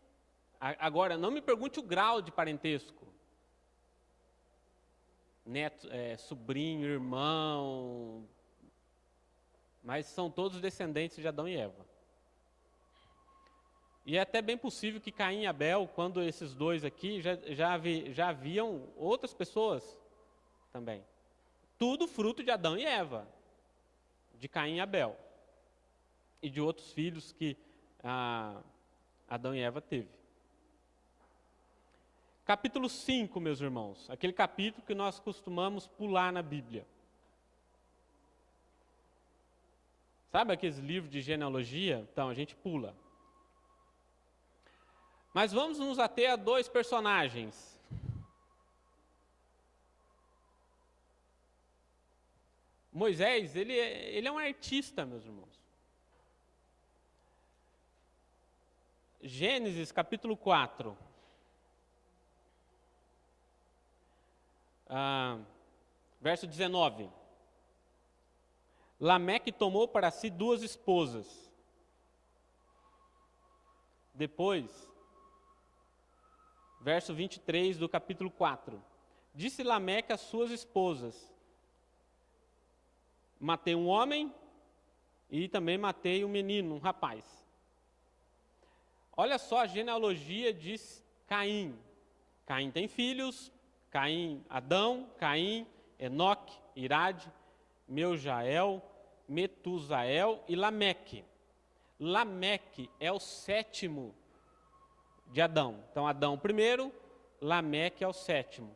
Agora, não me pergunte o grau de parentesco. Neto, sobrinho, irmão. Mas são todos descendentes de Adão e Eva. E é até bem possível que Caim e Abel, quando esses dois aqui, já haviam outras pessoas também. Tudo fruto de Adão e Eva. De Caim e Abel. E de outros filhos que Adão e Eva teve. Capítulo 5, meus irmãos, aquele capítulo que nós costumamos pular na Bíblia. Sabe aqueles livros de genealogia? Então, a gente pula. Mas vamos nos ater a dois personagens. Moisés, ele é um artista, meus irmãos. Gênesis capítulo 4, verso 19. Lameque tomou para si 2 esposas. Depois, verso 23 do capítulo 4. Disse Lameque às suas esposas: matei um homem e também matei um menino, um rapaz. Olha só a genealogia de Caim. Caim tem filhos, Adão, Caim, Enoque, Irade, Meujael, Metusael e Lameque. Lameque é o 7º de Adão. Então, Adão o primeiro, Lameque é o 7º.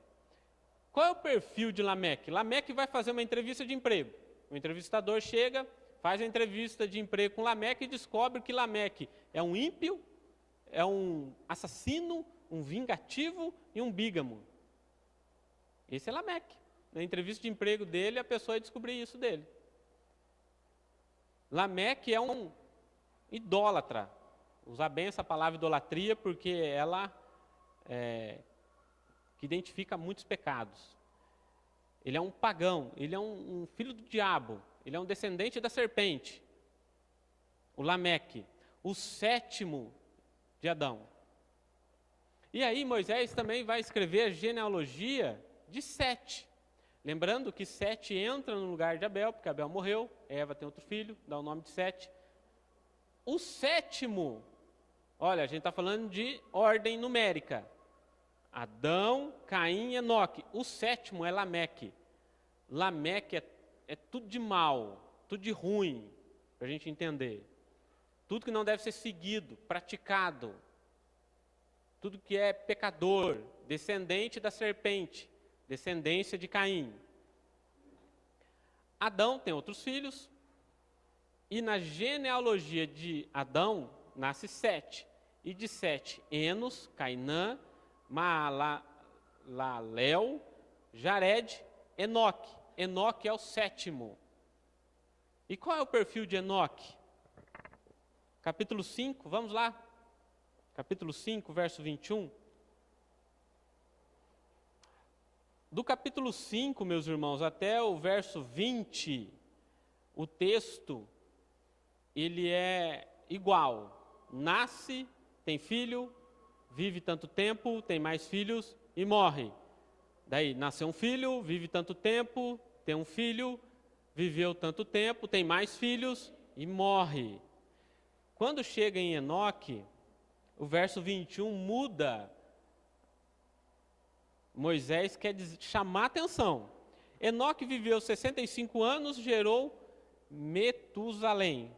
Qual é o perfil de Lameque? Lameque vai fazer uma entrevista de emprego. O entrevistador chega, faz a entrevista de emprego com Lameque e descobre que Lameque é um ímpio, é um assassino, um vingativo e um bígamo. Esse é Lameque. Na entrevista de emprego dele, a pessoa ia descobrir isso dele. Lameque é um idólatra. Usar bem essa palavra idolatria, porque ela que identifica muitos pecados. Ele é um pagão, ele é um filho do diabo, ele é um descendente da serpente. O Lameque, o 7º de Adão. E aí Moisés também vai escrever a genealogia de Sete. Lembrando que Sete entra no lugar de Abel, porque Abel morreu, Eva tem outro filho, dá o nome de Sete. O 7º, olha, a gente está falando de ordem numérica. Adão, Caim e Enoque. O 7º é Lameque. Lameque é tudo de mal, tudo de ruim, para a gente entender. Tudo que não deve ser seguido, praticado. Tudo que é pecador, descendente da serpente, descendência de Caim. Adão tem outros filhos, e na genealogia de Adão nasce Sete, e de Sete, Enos, Cainã, Maalalel, Jared, Enoque. Enoque é o 7º. E qual é o perfil de Enoque? Capítulo 5, vamos lá. Capítulo 5, verso 21. Do capítulo 5, meus irmãos, até o verso 20, o texto, ele é igual. Nasce, tem filho, vive tanto tempo, tem mais filhos e morre. Daí, nasceu um filho, vive tanto tempo, tem um filho, viveu tanto tempo, tem mais filhos e morre. Quando chega em Enoque, o verso 21 muda. Moisés quer chamar a atenção. Enoque viveu 65 anos, gerou Metusalém.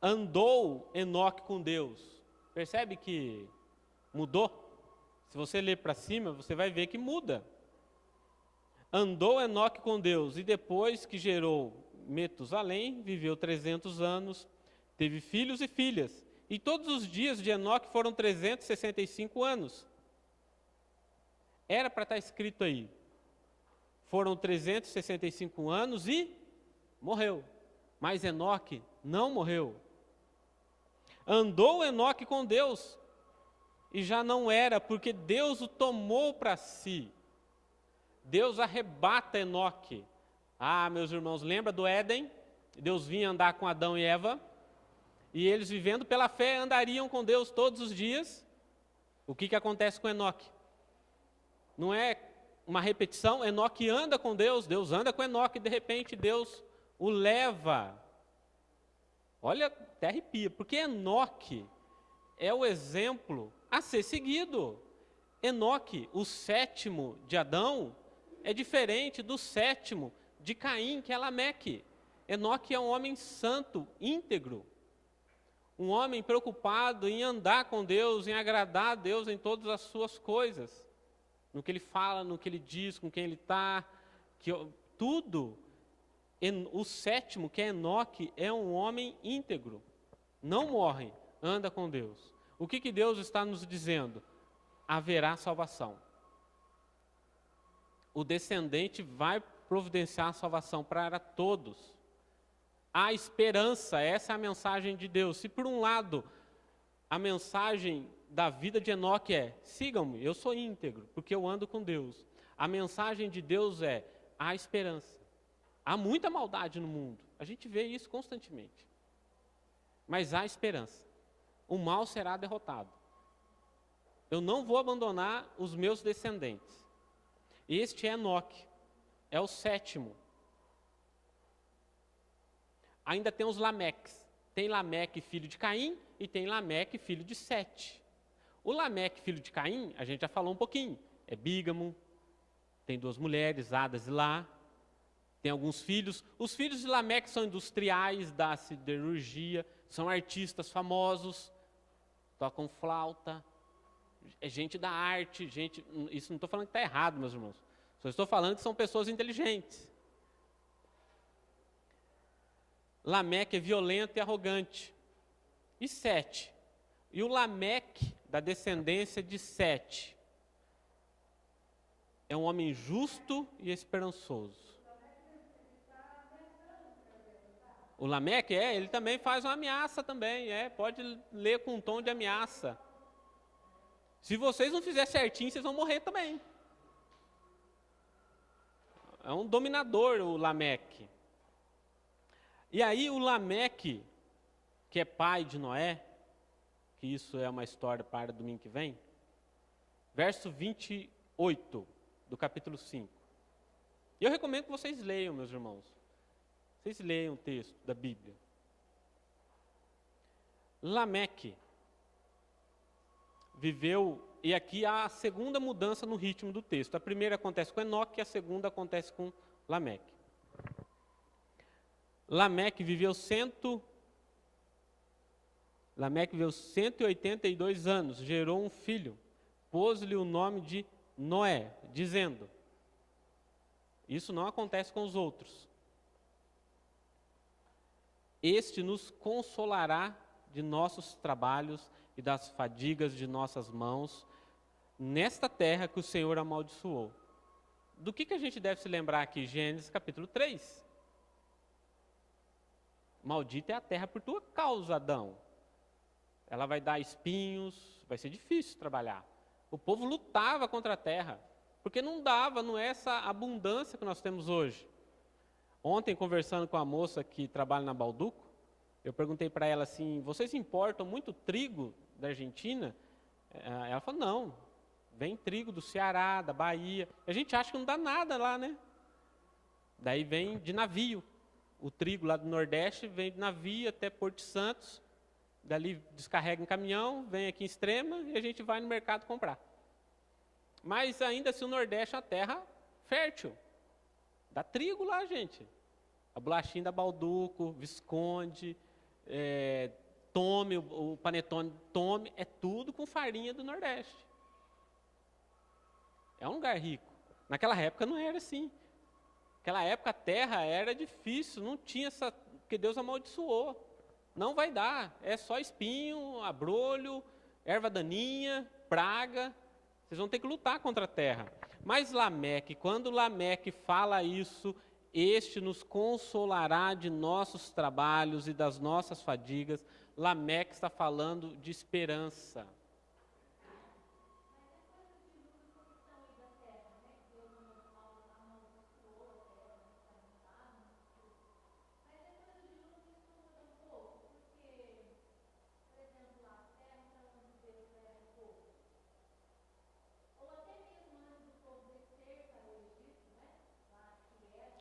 Andou Enoque com Deus. Percebe que mudou? Se você ler para cima, você vai ver que muda. Andou Enoque com Deus, e depois que gerou Metusalém, viveu 300 anos, teve filhos e filhas. E todos os dias de Enoque foram 365 anos. Era para estar escrito aí. Foram 365 anos e morreu. Mas Enoque não morreu. Andou Enoque com Deus, e já não era, porque Deus o tomou para si. Deus arrebata Enoque. Ah, meus irmãos, lembra do Éden? Deus vinha andar com Adão e Eva, e eles vivendo pela fé andariam com Deus todos os dias. O que acontece com Enoque? Não é uma repetição, Enoque anda com Deus, Deus anda com Enoque, e de repente Deus o leva. Olha, até arrepia, porque Enoque é o exemplo a ser seguido. Enoque, o 7º de Adão, é diferente do 7º de Caim, que é Lameque. Enoque é um homem santo, íntegro. Um homem preocupado em andar com Deus, em agradar a Deus em todas as suas coisas. No que ele fala, no que ele diz, com quem ele está, tudo. O 7º, que é Enoque, é um homem íntegro. Não morre, anda com Deus. O que Deus está nos dizendo? Haverá salvação. O descendente vai providenciar a salvação para todos. Há esperança, essa é a mensagem de Deus. Se por um lado, a mensagem da vida de Enoque é: sigam-me, eu sou íntegro, porque eu ando com Deus. A mensagem de Deus é: há esperança. Há muita maldade no mundo, a gente vê isso constantemente. Mas há esperança. O mal será derrotado. Eu não vou abandonar os meus descendentes. Este é Enoque, é o 7º. Ainda tem os Lameques. Tem Lameque, filho de Caim, e tem Lameque, filho de Sete. O Lameque, filho de Caim, a gente já falou um pouquinho, é bígamo, tem 2 mulheres, Ada e Zilá, tem alguns filhos. Os filhos de Lameque são industriais da siderurgia, são artistas famosos, tocam flauta, é gente da arte, gente. Isso não estou falando que está errado, meus irmãos. Só estou falando que são pessoas inteligentes. Lameque é violento e arrogante. E Sete. E o Lameque, da descendência de Sete, é um homem justo e esperançoso. O Lameque, ele também faz uma ameaça também, pode ler com um tom de ameaça. Se vocês não fizerem certinho, vocês vão morrer também. É um dominador, o Lameque. E aí o Lameque, que é pai de Noé, que isso é uma história para domingo que vem, verso 28 do capítulo 5. E eu recomendo que vocês leiam, meus irmãos. Vocês leiam o texto da Bíblia. Lameque viveu, e aqui há a segunda mudança no ritmo do texto. A primeira acontece com Enoque e a segunda acontece com Lameque. Lameque viveu 182 anos, gerou um filho, pôs-lhe o nome de Noé, dizendo, isso não acontece com os outros, este nos consolará de nossos trabalhos e das fadigas de nossas mãos, nesta terra que o Senhor amaldiçoou. Do que a gente deve se lembrar aqui? Gênesis capítulo 3. Maldita é a terra por tua causa, Adão. Ela vai dar espinhos, vai ser difícil trabalhar. O povo lutava contra a terra, porque não é essa abundância que nós temos hoje. Ontem, conversando com a moça que trabalha na Balduco, eu perguntei para ela assim, vocês importam muito trigo da Argentina? Ela falou, não, vem trigo do Ceará, da Bahia. A gente acha que não dá nada lá, né? Daí vem de navio. O trigo lá do Nordeste vem de navio até Porto Santos, dali descarrega em caminhão, vem aqui em Extrema e a gente vai no mercado comprar. Mas ainda assim o Nordeste é uma terra fértil. Dá trigo lá, gente. A bolachinha da Balduco, Visconde, Tome, o panetone Tome, é tudo com farinha do Nordeste. É um lugar rico. Naquela época não era assim. Naquela época a terra era difícil, não tinha essa, porque Deus amaldiçoou. Não vai dar, é só espinho, abrolho, erva daninha, praga. Vocês vão ter que lutar contra a terra. Mas Lameque, quando Lameque fala isso, este nos consolará de nossos trabalhos e das nossas fadigas. Lameque está falando de esperança.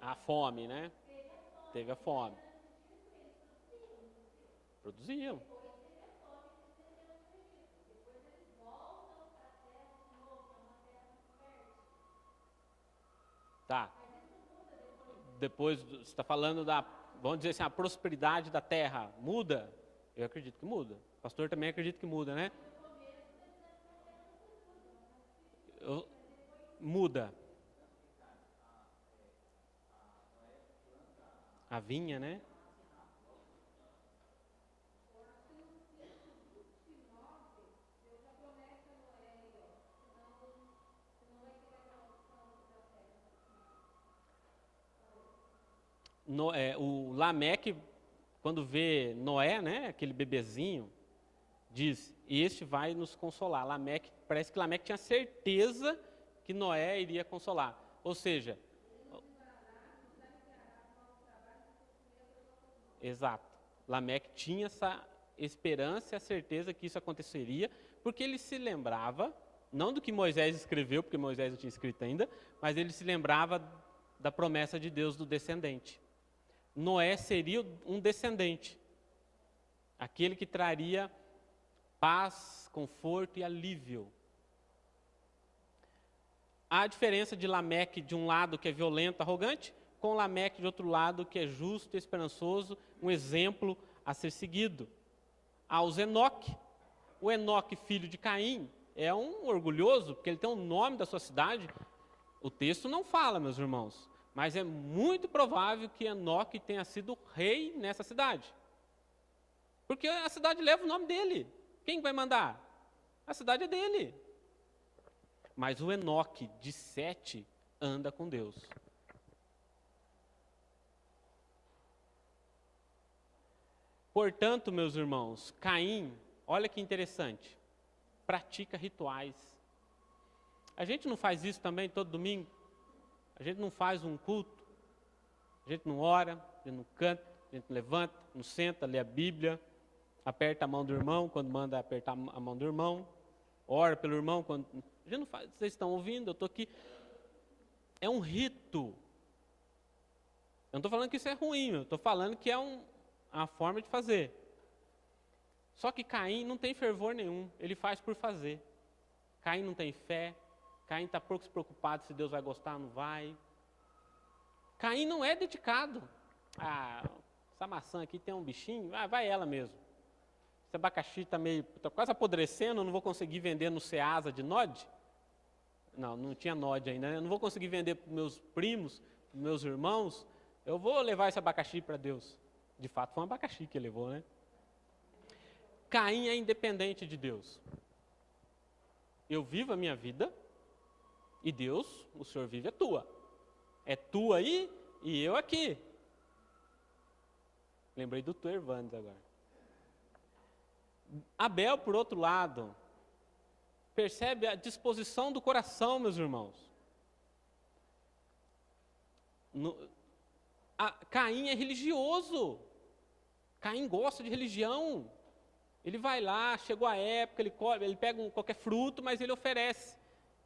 A fome, né? Teve a fome. Produziam. Tá. Depois, você está falando da, vamos dizer assim, a prosperidade da terra. Muda? Eu acredito que muda. O pastor também acredita que muda, né? Muda. A vinha, né? O Lameque, quando vê Noé, né, aquele bebezinho, diz, este vai nos consolar. Lameque, parece que Lameque tinha certeza que Noé iria consolar. Ou seja, exato. Lameque tinha essa esperança e a certeza que isso aconteceria, porque ele se lembrava, não do que Moisés escreveu, porque Moisés não tinha escrito ainda, mas ele se lembrava da promessa de Deus do descendente. Noé seria um descendente, aquele que traria paz, conforto e alívio. Há a diferença de Lameque de um lado que é violento, arrogante, com Lameque de outro lado que é justo e esperançoso, um exemplo a ser seguido. Há os Enoque. O Enoque, filho de Caim, é um orgulhoso, porque ele tem o nome da sua cidade. O texto não fala, meus irmãos, mas é muito provável que Enoque tenha sido rei nessa cidade. Porque a cidade leva o nome dele. Quem vai mandar? A cidade é dele. Mas o Enoque de Sete anda com Deus. Portanto, meus irmãos, Caim, olha que interessante, pratica rituais. A gente não faz isso também todo domingo? A gente não faz um culto? A gente não ora, a gente não canta, a gente não levanta, não senta, lê a Bíblia, aperta a mão do irmão quando manda apertar a mão do irmão, ora pelo irmão quando... A gente não faz, vocês estão ouvindo, eu estou aqui. É um rito. Eu não estou falando que isso é ruim, eu estou falando que é uma forma de fazer. Só que Caim não tem fervor nenhum, ele faz por fazer. Caim não tem fé, Caim está pouco preocupado se Deus vai gostar ou não vai. Caim não é dedicado. Essa maçã aqui tem um bichinho, vai ela mesmo. Esse abacaxi está quase apodrecendo, eu não vou conseguir vender no Ceasa de Nod. Não tinha Nod ainda, né? Eu não vou conseguir vender para meus primos, para meus irmãos. Eu vou levar esse abacaxi para Deus. De fato, foi um abacaxi que ele levou, né? Caim é independente de Deus. Eu vivo a minha vida e Deus, o Senhor vive a tua. É tu aí e eu aqui. Lembrei do Tuervandes agora. Abel, por outro lado, percebe a disposição do coração, meus irmãos. Caim é religioso. Caim gosta de religião. Ele vai lá, chegou a época, ele pega qualquer fruto, mas ele oferece.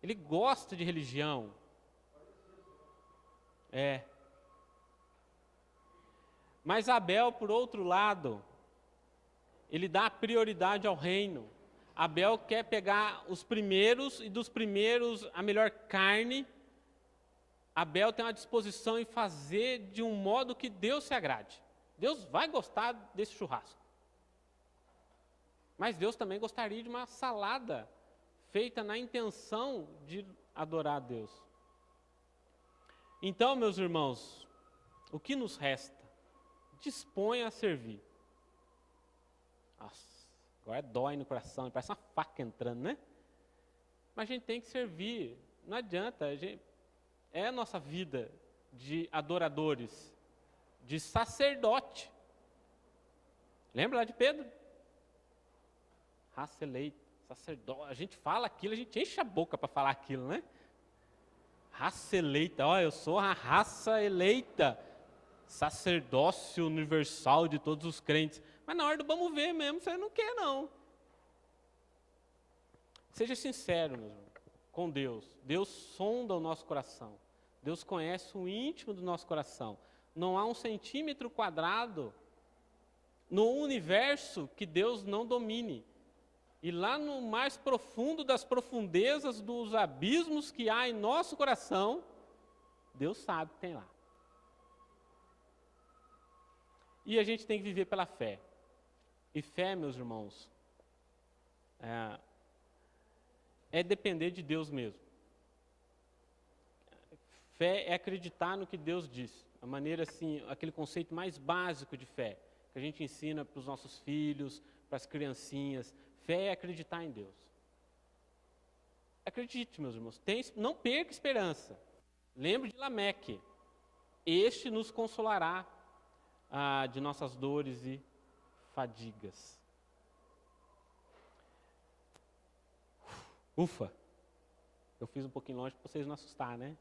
Ele gosta de religião. Mas Abel, por outro lado, ele dá prioridade ao reino. Abel quer pegar os primeiros e dos primeiros a melhor carne. Abel tem uma disposição em fazer de um modo que Deus se agrade. Deus vai gostar desse churrasco. Mas Deus também gostaria de uma salada feita na intenção de adorar a Deus. Então, meus irmãos, o que nos resta? Disponha a servir. Nossa, agora dói no coração, parece uma faca entrando, né? Mas a gente tem que servir, não adianta, é a nossa vida de adoradores, de sacerdote. Lembra lá de Pedro? Raça eleita, sacerdote, a gente fala aquilo, a gente enche a boca para falar aquilo, né? Raça eleita, eu sou a raça eleita, sacerdócio universal de todos os crentes. Mas na hora do vamos ver mesmo, você não quer não. Seja sincero, meu irmão, com Deus. Deus sonda o nosso coração. Deus conhece o íntimo do nosso coração. Não há 1 centímetro quadrado no universo que Deus não domine. E lá no mais profundo das profundezas dos abismos que há em nosso coração, Deus sabe que tem lá. E a gente tem que viver pela fé. E fé, meus irmãos, é depender de Deus mesmo. Fé é acreditar no que Deus diz. A maneira assim, aquele conceito mais básico de fé, que a gente ensina para os nossos filhos, para as criancinhas. Fé é acreditar em Deus. Acredite, meus irmãos, não perca esperança. Lembre de Lameque. Este nos consolará de nossas dores e fadigas. Ufa! Eu fiz um pouquinho longe para vocês não assustarem, né?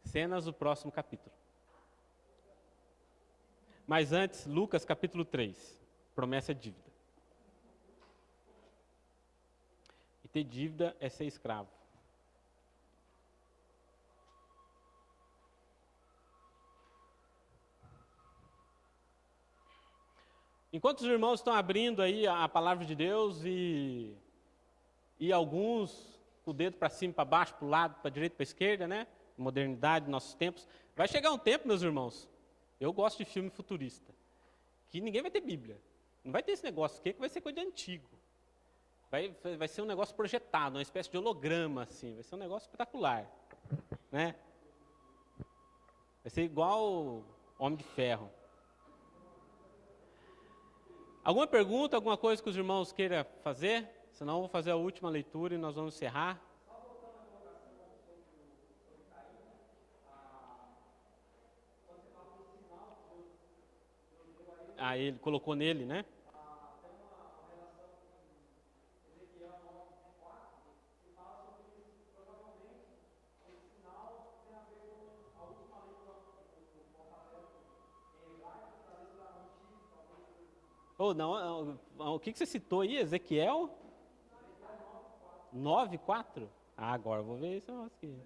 Cenas do próximo capítulo. Mas antes, Lucas capítulo 3. Promessa é dívida. E ter dívida é ser escravo. Enquanto os irmãos estão abrindo aí a palavra de Deus e alguns com o dedo para cima, para baixo, para o lado, para a direita, para a esquerda, né? Modernidade, nossos tempos. Vai chegar um tempo, meus irmãos, eu gosto de filme futurista, que ninguém vai ter Bíblia. Não vai ter esse negócio aqui, que vai ser coisa de antigo. Vai ser um negócio projetado, uma espécie de holograma, assim. Vai ser um negócio espetacular, né? Vai ser igual Homem de Ferro. Alguma pergunta, alguma coisa que os irmãos queiram fazer? Senão eu vou fazer a última leitura e nós vamos encerrar. Ele colocou nele, né? Não, o que você citou aí? Ezequiel? 9:4? Agora eu vou ver esse negócio aqui.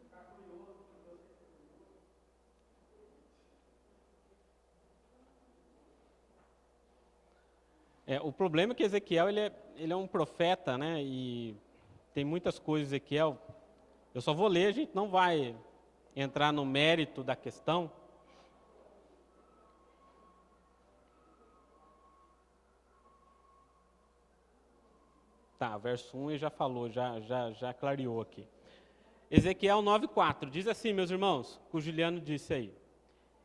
O problema é que Ezequiel ele é um profeta, né? E tem muitas coisas em Ezequiel. Eu só vou ler, a gente não vai entrar no mérito da questão. Tá, verso 1 ele já falou, já clareou aqui. Ezequiel 9:4 diz assim, meus irmãos, que o Juliano disse aí.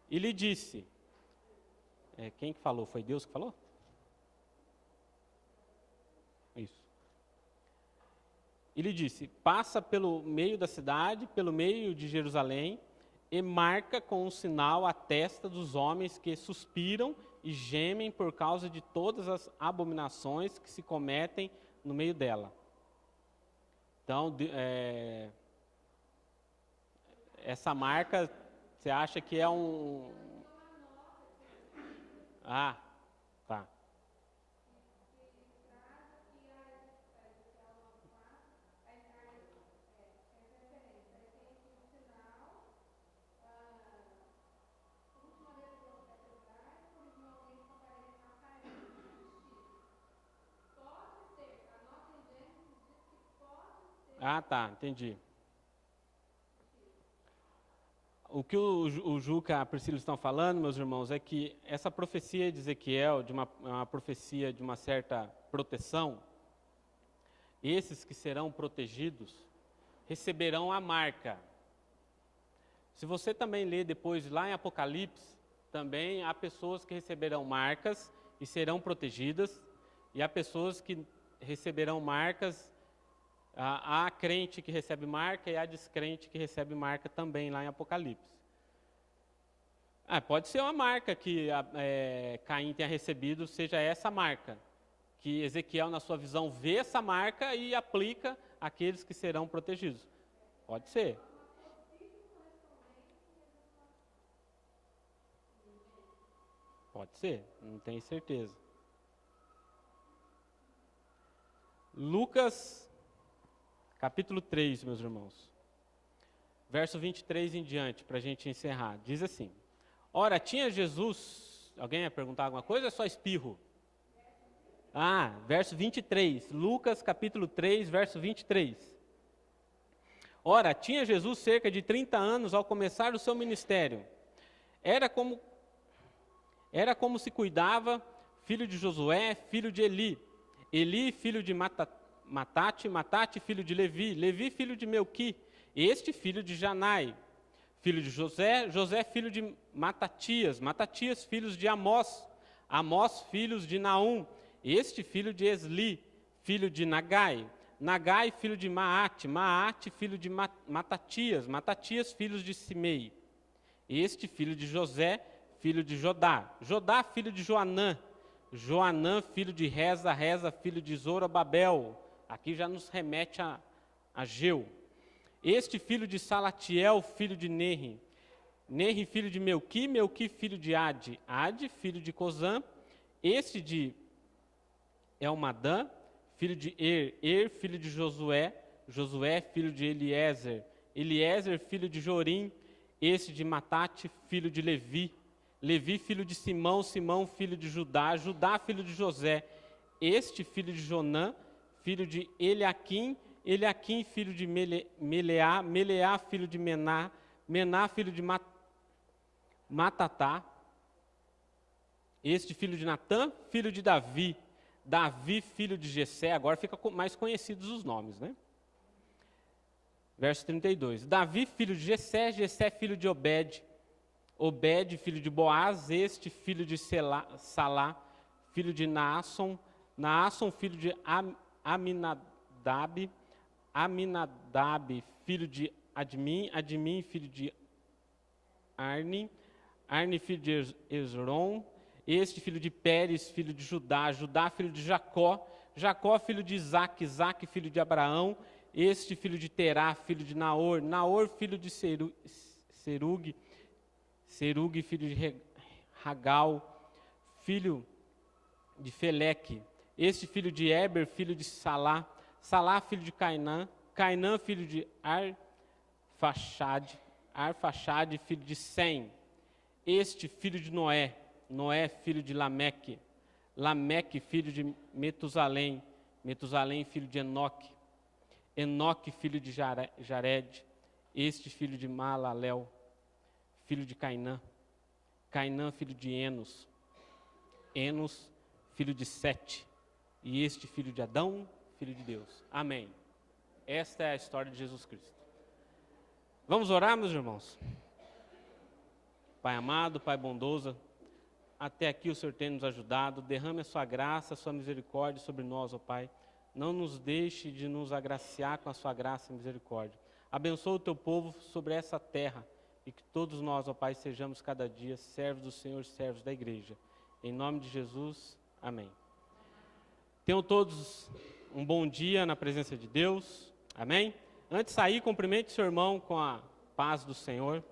E lhe disse, quem que falou? Foi Deus que falou? Isso. E lhe disse, passa pelo meio da cidade, pelo meio de Jerusalém, e marca com um sinal a testa dos homens que suspiram e gemem por causa de todas as abominações que se cometem no meio dela. Então, essa marca, você acha que é um... tá. Tá, entendi. O que o Juca e a Priscila estão falando, meus irmãos, é que essa profecia de Ezequiel, uma profecia de uma certa proteção, esses que serão protegidos receberão a marca. Se você também ler depois lá em Apocalipse, também há pessoas que receberão marcas e serão protegidas, e há pessoas que receberão marcas. Há crente que recebe marca e há descrente que recebe marca também lá em Apocalipse. Pode ser uma marca que Caim tenha recebido, seja essa marca. Que Ezequiel, na sua visão, vê essa marca e aplica àqueles que serão protegidos. Pode ser. Pode ser, não tenho certeza. Lucas... Capítulo 3, meus irmãos. Verso 23 em diante, para a gente encerrar. Diz assim, ora, tinha Jesus... Alguém ia perguntar alguma coisa ou é só espirro? Verso 23. Lucas, capítulo 3, verso 23. Ora, tinha Jesus cerca de 30 anos ao começar o seu ministério. Era como se cuidava, filho de Josué, filho de Eli. Eli, filho de Matate, filho de Levi, Levi, filho de Melqui, este filho de Janai, filho de José, José, filho de Matatias, Matatias, filhos de Amós, Amós, filhos de Naum, este filho de Esli, filho de Nagai, Nagai, filho de Maate, Maate, filho de Matatias, Matatias, filhos de Simei, este filho de José, filho de Jodá, Jodá, filho de Joanã, Joanã, filho de Reza, Reza, filho de Zorobabel. Aqui já nos remete a Ageu. Este filho de Salatiel, filho de Nerri. Nerri, filho de Melqui, Melqui, filho de Ade. Ade, filho de Cozã. Este de Elmadã, filho de Er, filho de Josué. Josué, filho de Eliezer. Eliezer, filho de Jorim. Este de Matate, filho de Levi. Levi, filho de Simão, Simão, filho de Judá, Judá, filho de José, este filho de Jonã, filho de Eliaquim, Eliaquim, filho de Meleá, Meleá, filho de Mená, Mená, filho de Matatá, este filho de Natã, filho de Davi, Davi, filho de Jessé, agora fica mais conhecidos os nomes, né? Verso 32, Davi, filho de Jessé, Jessé, filho de Obed, Obed, filho de Boaz, este filho de Salá, filho de Naasson, Naasson, filho de Aminadab, Aminadab, filho de Admin, Admin, filho de Arni, Arni, filho de Esron, este filho de Pérez, filho de Judá, Judá, filho de Jacó, Jacó, filho de Isaac, Isaac, filho de Abraão, este filho de Terá, filho de Naor, Naor, filho de Serug, Serug, filho de Ragal, filho de Feleque, este filho de Eber, filho de Salá, Salá, filho de Cainã, Cainã, filho de Arfaxade, Arfaxade, filho de Sem, este filho de Noé, Noé, filho de Lameque, Lameque, filho de Metusalém, Metusalém, filho de Enoque, Enoque, filho de Jared, este filho de Malalel, filho de Cainã, Cainã, filho de Enos, Enos, filho de Sete, e este filho de Adão, filho de Deus. Amém. Esta é a história de Jesus Cristo. Vamos orar, meus irmãos? Pai amado, Pai bondoso, até aqui o Senhor tem nos ajudado, derrame a sua graça, a sua misericórdia sobre nós, ó Pai. Não nos deixe de nos agraciar com a sua graça e misericórdia. Abençoa o teu povo sobre essa terra e que todos nós, ó Pai, sejamos cada dia servos do Senhor, servos da igreja. Em nome de Jesus, amém. Tenham todos um bom dia na presença de Deus, amém? Antes de sair, cumprimente seu irmão com a paz do Senhor.